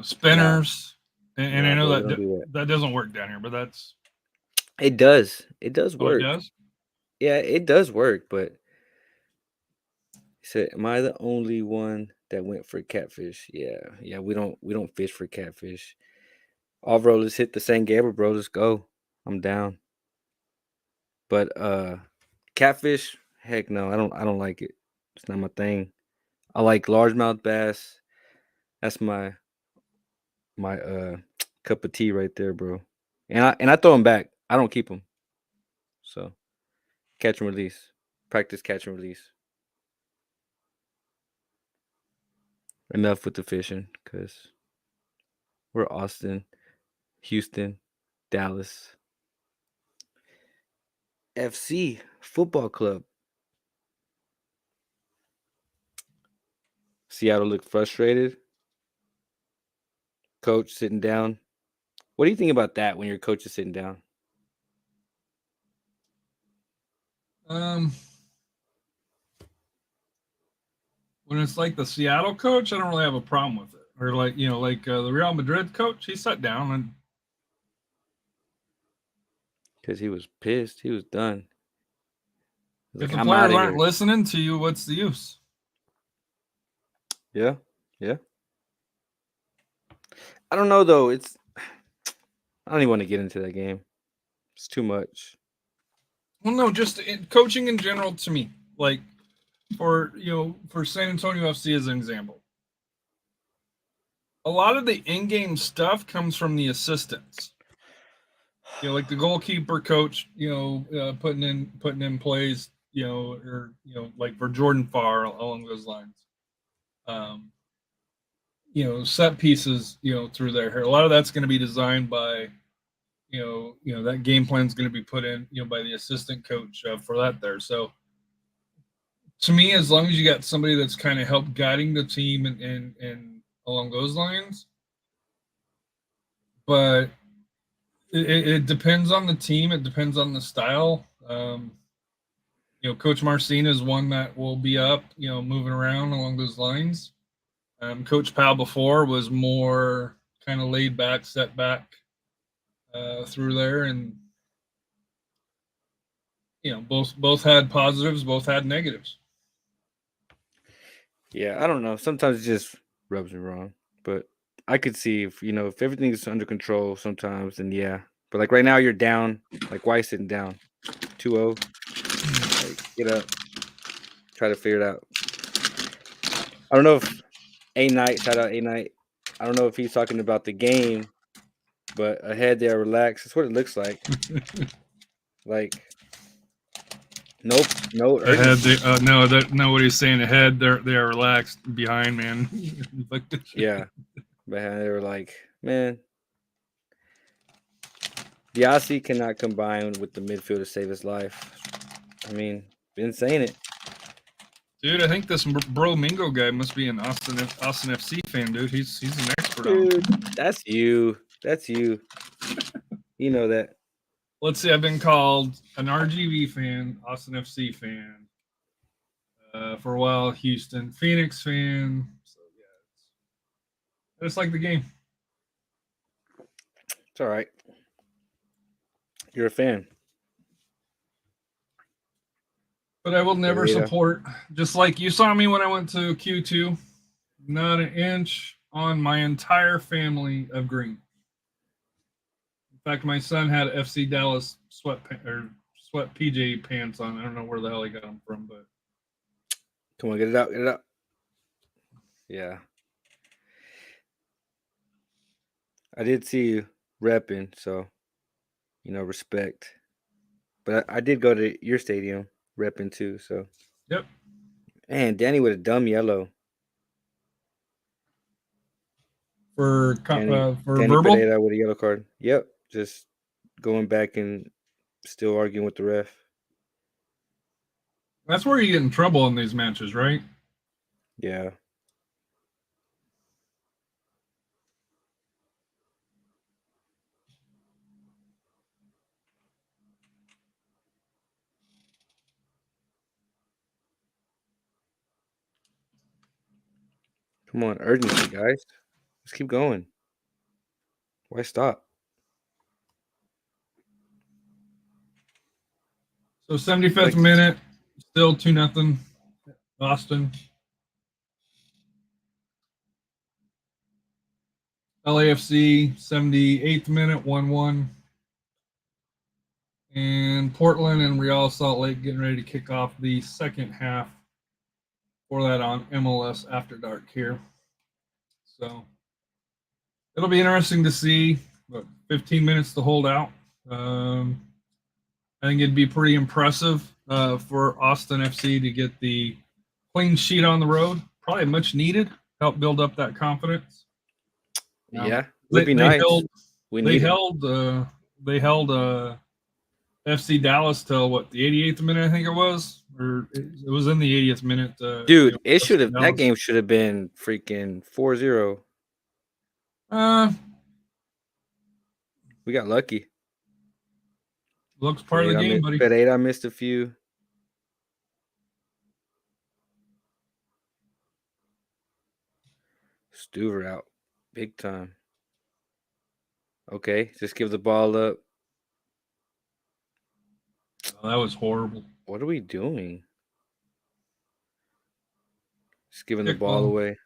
spinners, and I know bro, that don't do that doesn't work down here, but that's It does. It does oh, it work. does. Yeah, it does work, but he said, am I the only one that went for catfish? Yeah, we don't fish for catfish. All bro, let's hit the San Gabriel, bro. Let's go. I'm down. But catfish, heck no, I don't like it. It's not my thing. I like largemouth bass. That's my cup of tea right there, bro. And I throw them back. I don't keep them. So catch and release. Practice catch and release. Enough with the fishing, because we're Austin, Houston, Dallas. FC Football Club. Seattle looked frustrated. Coach sitting down. What do you think about that when your coach is sitting down? When it's like the Seattle coach, I don't really have a problem with it. Or like the Real Madrid coach, he sat down and Because he was pissed. He was done. He was if like, the I'm players out of aren't here. listening to you, what's the use? Yeah. I don't know though. I don't even want to get into that game. It's too much. Well, no, just coaching in general to me, like for San Antonio FC as an example. A lot of the in-game stuff comes from the assistants. Like the goalkeeper coach, putting in plays, or like for Jordan Farr along those lines. Set pieces, through there. A lot of that's going to be designed by, that game plan is going to be put in, by the assistant coach for that there. So to me, as long as you got somebody that's kind of helped guiding the team and along those lines, but it depends on the team. It depends on the style. Coach Marcin is one that will be up, moving around along those lines. Coach Powell before was more kind of laid back, set back through there, and both had positives, both had negatives. Yeah, I don't know. Sometimes it just rubs me wrong, but I could see if everything's under control sometimes, then yeah. But like right now, you're down. Like, why sitting down? 2-0. Like, get up. Try to figure it out. I don't know if A-Night, shout out A-Night. I don't know if he's talking about the game, but ahead there, relax. That's what it looks like. Like, nope, no urgency. Ahead, no, what he's saying ahead, they are relaxed. Behind, man. Yeah, behind they were like, man, Diassi cannot combine with the midfield to save his life. I mean, been saying it. Dude, I think this Bro Mingo guy must be an Austin FC fan, dude. He's an expert on it. Dude, that's you. That's you. You know that. Let's see, I've been called an RGV fan, Austin FC fan. For a while, Houston Phoenix fan. So yeah, I just like the game. It's all right. You're a fan. But I will never Yeah. support, just like you saw me when I went to Q2, not an inch on my entire family of green. In fact, my son had FC Dallas sweat PJ pants on. I don't know where the hell he got them from, but Come on, get it out. Get it out. Yeah. I did see you repping, so, respect. But I did go to your stadium repping too, so. yep. Man, Danny with a dumb yellow. For Danny verbal. Pereira with a yellow card. Yep. Just going back and still arguing with the ref. That's where you get in trouble in these matches, right? Yeah. Come on, urgency, guys. Let's keep going. Why stop? So 75th Like- minute, still 2-0, Austin. LAFC 78th minute, 1-1. And Portland and Real Salt Lake getting ready to kick off the second half for that on MLS After Dark here. So it'll be interesting to see. But 15 minutes to hold out. I think it'd be pretty impressive for Austin FC to get the clean sheet on the road. Probably much needed. Help build up that confidence. Yeah. Would be nice. They held FC Dallas till what, the 88th minute, I think it was, or it was in the 80th minute. Dude, it should have. FC That Dallas. game should have been freaking 4-0. We got lucky. Looks part of the game, buddy. Pereira missed a few. Stuver out big time. Okay, just give the ball up. Oh, that was horrible. What are we doing? Just giving the Kick ball ball. away.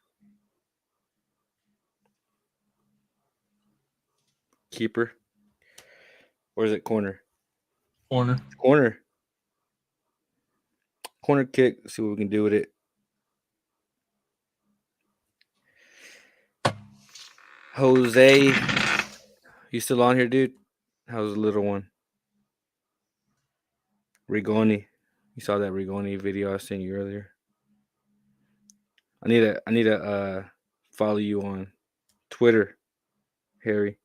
Keeper. Or is it corner? Corner. Corner. Corner kick. Let's see what we can do with it. Jose. You still on here, dude? How's the little one? Rigoni. You saw that Rigoni video I sent you earlier. I need to follow you on Twitter, Harry.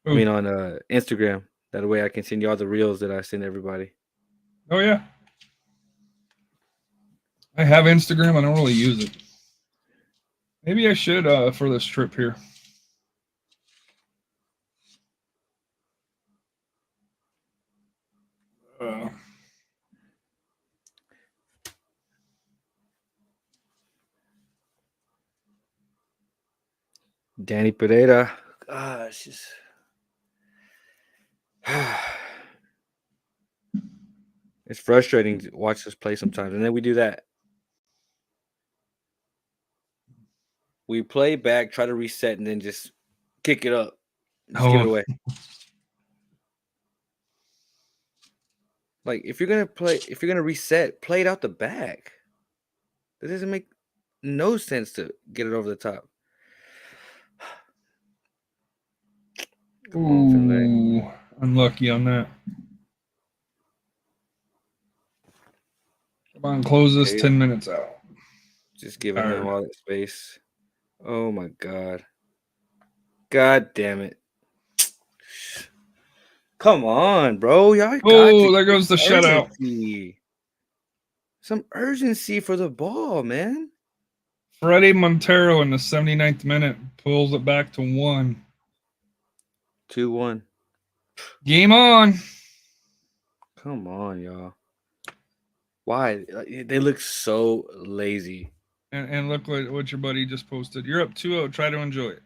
I mean on Instagram. That way I can send you all the reels that I send everybody. Oh yeah. I have Instagram. I don't really use it. Maybe I should for this trip here. Danny Pereira. Gosh. It's frustrating to watch us play sometimes. And then we do that. We play back, try to reset, and then just kick it up. Just give it away. Like, if you're gonna reset, play it out the back. That doesn't make no sense to get it over the top. Come on, Finlay. Unlucky on that. Come on, close this 10 minutes out. Just giving him all that space. Oh my God. God damn it. Come on, bro. Y'all there goes the shutout. Some urgency for the ball, man. Freddie Montero in the 79th minute pulls it back to 1. 2-1. Game on. Come on, y'all. Why? They look so lazy. And look what your buddy just posted. You're up 2-0. Try to enjoy it.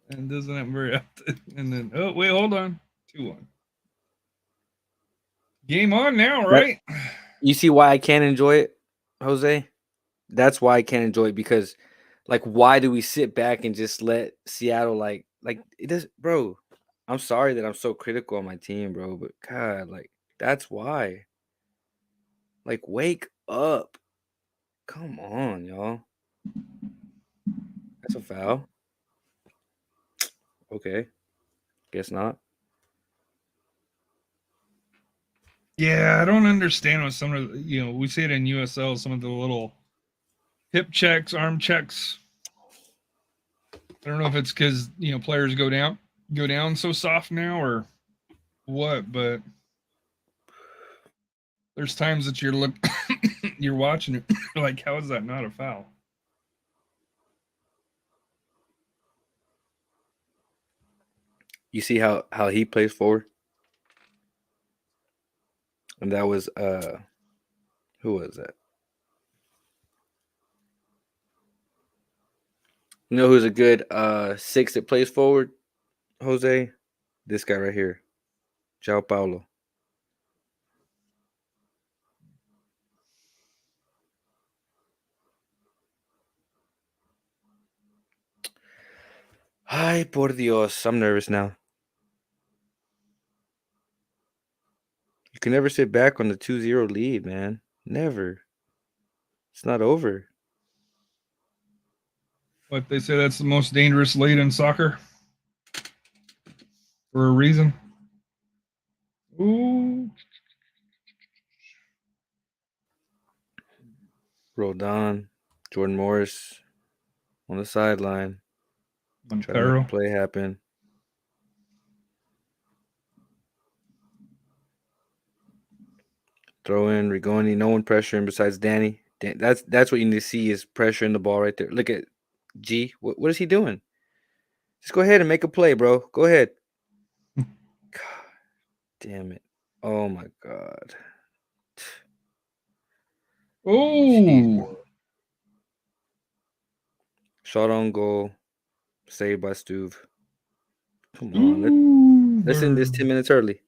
And doesn't happen very often. And then, oh, wait, hold on. 2-1. Game on now, right? You see why I can't enjoy it, Jose? That's why I can't enjoy it, because, like, why do we sit back and just let Seattle, like it does, bro? I'm sorry that I'm so critical on my team, bro, but God, like, that's why. Like, wake up. Come on, y'all. That's a foul. Okay. Guess not. Yeah, I don't understand what some of the, we see it in USL, some of the little hip checks, arm checks. I don't know if it's because players go down so soft now or what, but there's times that you're watching it, like, how is that not a foul? You see how he plays forward? And that was who was that? You know who's a good 6 that plays forward, Jose? This guy right here. João Paulo. Ay, por Dios. I'm nervous now. You can never sit back on the 2-0 lead, man. Never. It's not over. But they say that's the most dangerous lead in soccer for a reason. Ooh. Roldan, Jordan Morris on the sideline. Trying to Montero. make a play happen. Throw in Rigoni. No one pressuring besides Danny. That's what you need to see is pressure in the ball right there. Look at G. What is he doing? Just go ahead and make a play, bro. Go ahead. God damn it. Oh, my God. Oh. Shot on goal. Saved by Stuve. Come on. Let's end this 10 minutes early.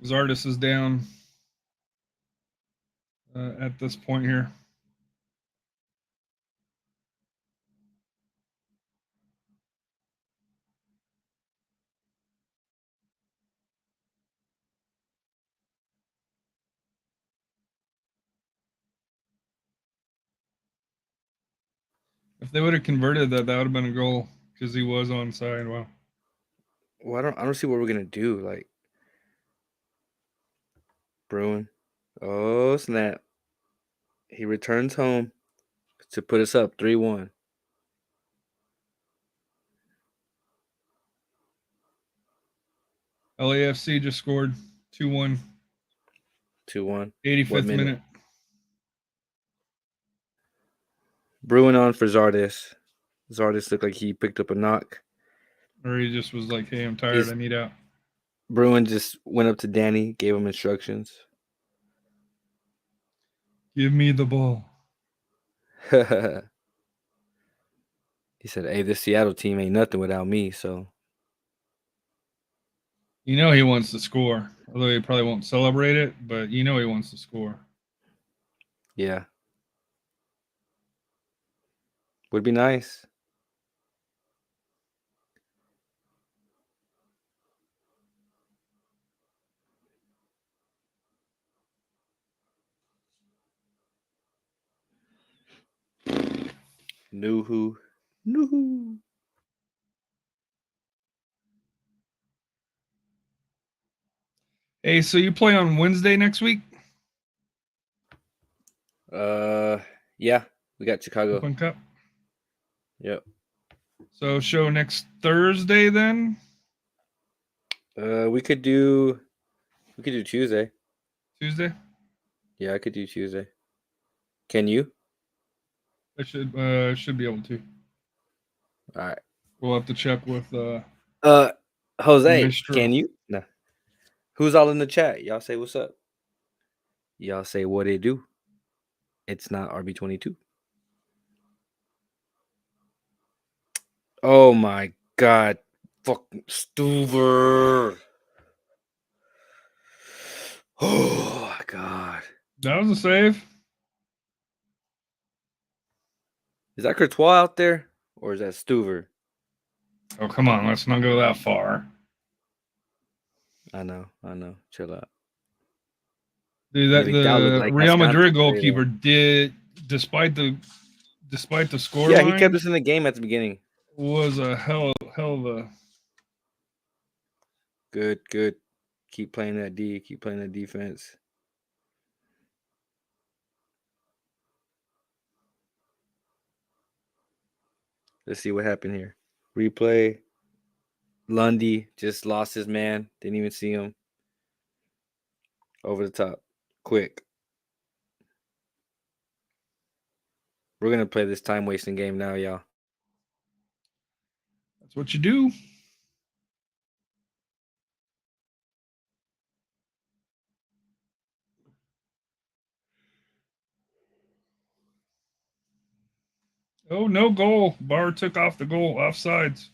Zardis is down at this point here. If they would have converted that would have been a goal because he was onside. Wow. Well, I don't see what we're gonna do. Like, Bruin. Oh, snap. He returns home to put us up 3-1. LAFC just scored 2-1. 2-1. 85th minute. Bruin on for Zardis. Zardis looked like he picked up a knock. Or he just was like, hey, I'm tired. I need out. Bruin just went up to Danny, gave him instructions. Give me the ball. He said, hey, this Seattle team ain't nothing without me, so. He wants to score. Although he probably won't celebrate it, but he wants to score. Yeah. Would be nice. Nuhu. Hey, so you play on Wednesday next week? Yeah, we got Chicago. Open Cup. Yep. So show next Thursday then. We could do Tuesday. Tuesday. Yeah, I could do Tuesday. Can you? I should be able to. All right. We'll have to check with Jose, Maestro. can you? No. Who's all in the chat? Y'all say what's up. Y'all say what it do. It's not RB22. Oh my God. Fucking Stuver. Oh my God. That was a save. Is that Courtois out there? Or is that Stuver? Oh, come on. Let's not go that far. I know. Chill out. Dude, that Militao looked the like Real Cascante Madrid today, goalkeeper did, despite the score Yeah, line, he kept us in the game at the beginning. was a hell of a. Good. Keep playing that D. Keep playing that defense. Let's see what happened here. Replay. Lundy just lost his man. Didn't even see him. Over the top. Quick. We're going to play this time-wasting game now, y'all. That's what you do. Oh, no goal. Bar took off the goal. Offsides.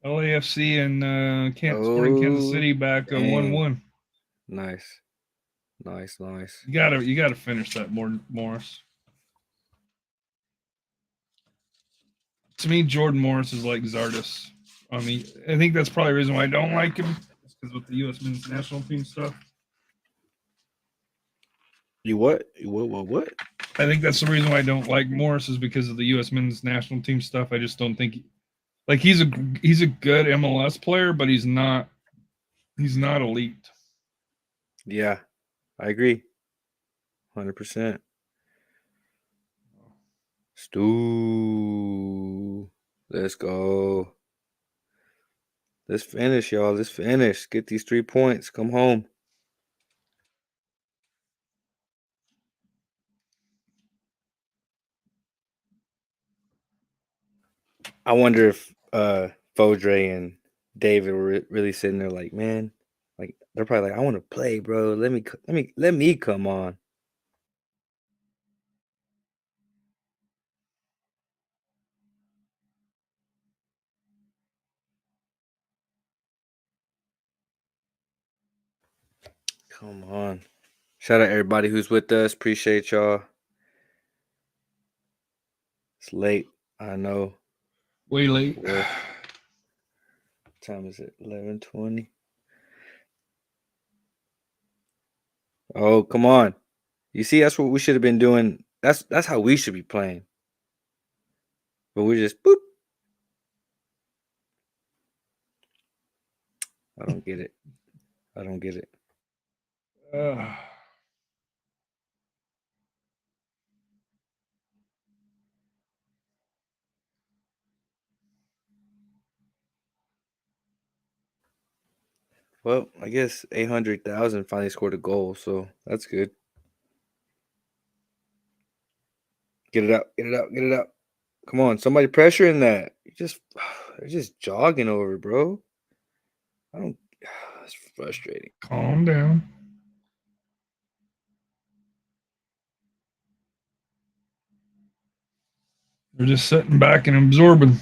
LAFC and Sporting Kansas City back 1-1. Nice. You gotta finish that, Morris. To me, Jordan Morris is like Zardes. I mean, I think that's probably the reason why I don't like him. It's because with the U.S. men's national team stuff. You what? What? I think that's the reason why I don't like Morris is because of the U.S. men's national team stuff. I just don't think he's a good MLS player, but he's not elite. Yeah, I agree. 100%. Stu. Let's go. Let's finish, y'all. Let's finish. Get these 3 points. Come home. I wonder if Fodre and David were really sitting there like, man, like they're probably like, I want to play, bro. Let me come on. Come on. Shout out everybody who's with us. Appreciate y'all. It's late. I know. Way late. What time is it? 11:20. Oh, come on. You see, that's what we should have been doing. That's how we should be playing. But we're just boop. I don't get it. Well, I guess 800,000 finally scored a goal, so that's good. Get it out. Come on, somebody pressuring that. They're just jogging over, bro. It's frustrating. Calm down. They're just sitting back and absorbing.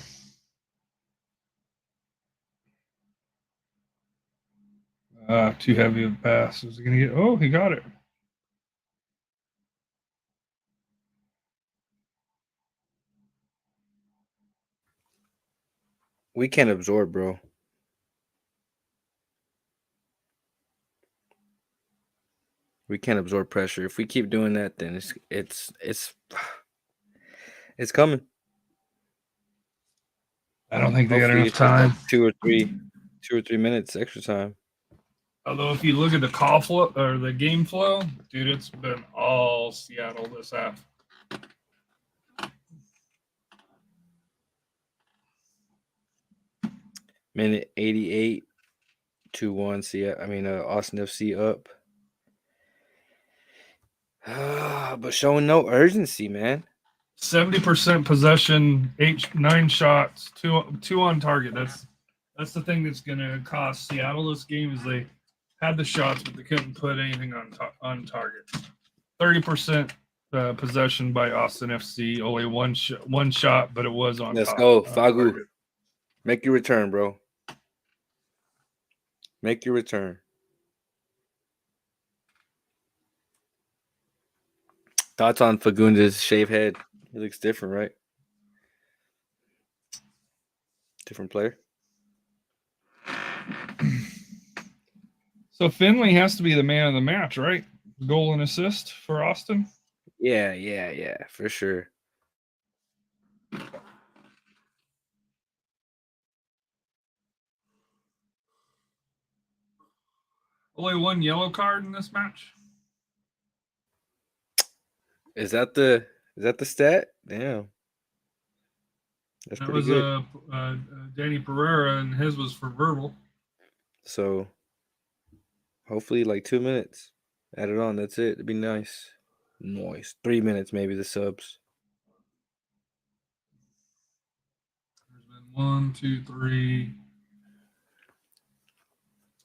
Too heavy of a pass. Is he gonna get? Oh, he got it. We can't absorb, bro. We can't absorb pressure. If we keep doing that, then it's coming. I don't think they got Hopefully enough it's just time. like 2 or 3 minutes extra time. Although, if you look at the call flow or the game flow, dude, it's been all Seattle this half. Minute 88, 2-1. Austin FC up. But showing no urgency, man. 70% possession, 9 shots, two on target. That's the thing that's gonna cost Seattle this game is they had the shots, but they couldn't put anything on target. 30% possession by Austin FC, only one shot, but it was on. Let's go, Fagu. Make your return, bro. Make your return. Thoughts on Fagundes' shaved head? He looks different, right? Different player. So Finley has to be the man of the match, right? Goal and assist for Austin. Yeah, for sure. Only one yellow card in this match. Is that the stat? Damn. That's That pretty was good. Danny Pereira, and his was for verbal. So hopefully like 2 minutes. Add it on. That's it. It'd be nice. Nice. 3 minutes maybe the subs. There's been 1, 2, 3,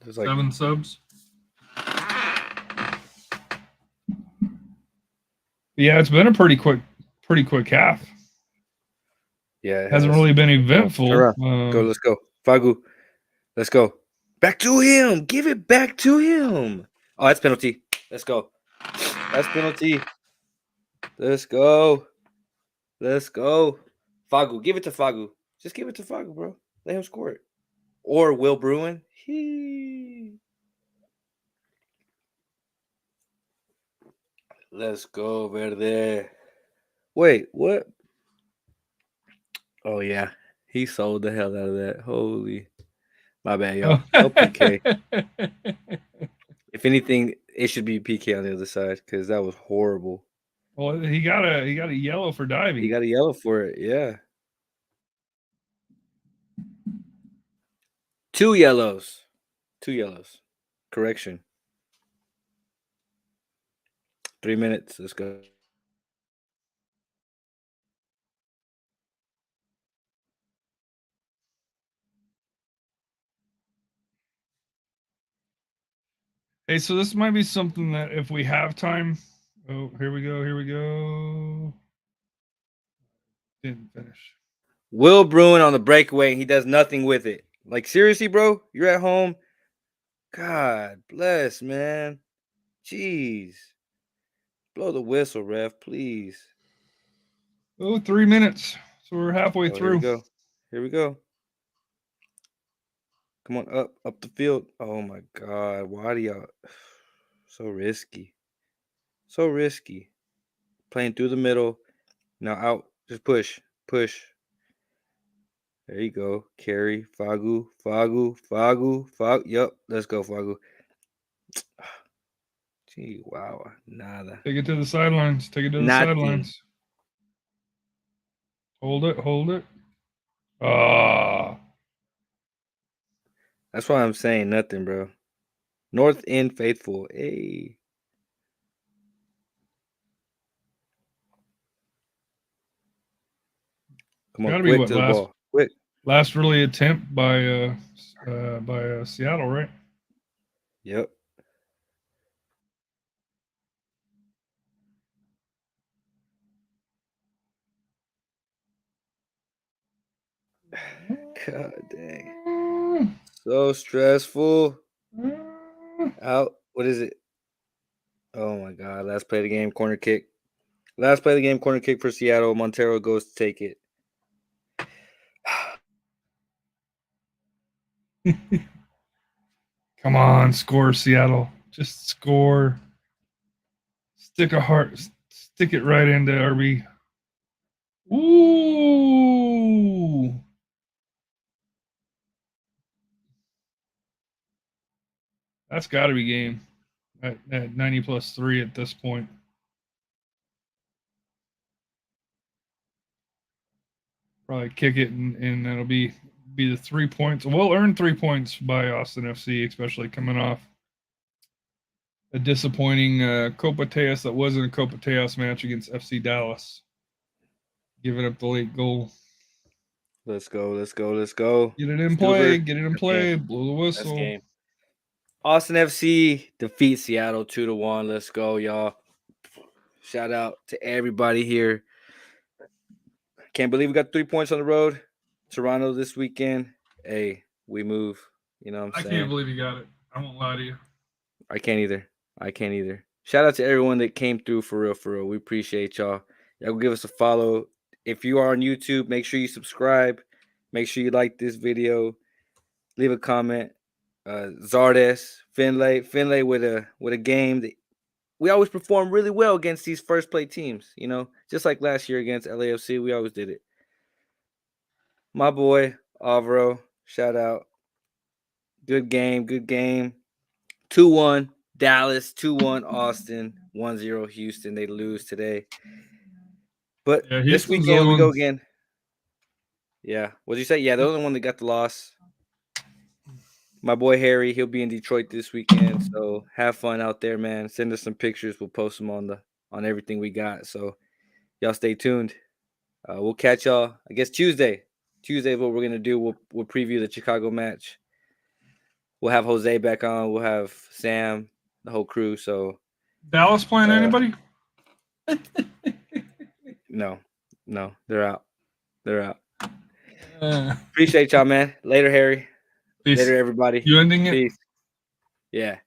There's like 7 subs. Yeah, it's been a pretty quick half. Yeah, it hasn't really been eventful. Go, let's go. Fagu. Let's go. Back to him. Give it back to him. Oh, that's penalty. Let's go. That's penalty. Let's go. Let's go. Fagu. Give it to Fagu. Just give it to Fagu, bro. Let him score it. Or Will Bruin. Let's go, Verde. Wait, what? Oh, yeah. He sold the hell out of that. Holy. My bad, y'all. No PK. If anything, it should be PK on the other side because that was horrible. Well, he got a yellow for diving. He got a yellow for it, yeah. 2 yellows. 2 yellows. Correction. 3 minutes. Let's go. Hey, so this might be something that if we have time. Oh, here we go. Didn't finish. Will Bruin on the breakaway, and he does nothing with it. Like, seriously, bro? You're at home? God bless, man. Jeez. Blow the whistle, ref, please. Oh, 3 minutes. So we're halfway through. Here we go. Come on, up the field. Oh, my God. Why do y'all... So risky. So risky. Playing through the middle. Now out. Just push. There you go. Carry. Fagu. Yep. Let's go, Fagu. Gee, wow. Nada. Take it to the sidelines. Hold it. That's why I'm saying nothing, bro. North End faithful. Hey. Come on, Gotta quick be to the ball. Quick. Last really attempt by Seattle, right? Yep. God dang. So stressful. Out. What is it? Oh my God. Last play of the game, corner kick. Last play of the game, corner kick for Seattle. Montero goes to take it. Come on, score, Seattle. Just score. Stick it right into RB. Ooh. That's got to be game at 90+3 at this point. Probably kick it and that'll be be the 3 points. Well earned 3 points by Austin FC, especially coming off a disappointing Copa Teos that wasn't a Copa Teos match against FC Dallas. Giving up the late goal. Let's go. Let's go. Let's go. Get it in Stuber. play. Get it in That's play. game. Blow the That's whistle. game. Austin FC defeats Seattle 2-1. Let's go, y'all. Shout out to everybody here. Can't believe we got 3 points on the road. Toronto this weekend. Hey, we move. You know what I'm I saying? can't believe you got it. I won't lie to you. I can't either. Shout out to everyone that came through for real. We appreciate y'all. Y'all go give us a follow. If you are on YouTube, make sure you subscribe. Make sure you like this video. Leave a comment. Zardes, Finlay with a game that we always perform really well against these first play teams, you know, just like last year against LAFC, we always did it. My boy Alvaro, shout out. Good game. 2-1 Dallas, 2-1 Austin, 1-0 Houston. They lose today. But Yeah, this Houston's weekend we go on- again. Yeah. What'd you say? Yeah, they're the one that got the loss. My boy Harry, he'll be in Detroit this weekend, so have fun out there, man. Send us some pictures. We'll post them on everything we got. So y'all stay tuned. We'll catch y'all, I guess, Tuesday. Tuesday is what we're gonna do. We'll preview the Chicago match. We'll have Jose back on. We'll have Sam, the whole crew. So Dallas playing anybody? no, they're out. Appreciate y'all, man. Later, Harry. Peace. Later, everybody. You ending it? Peace. Yeah.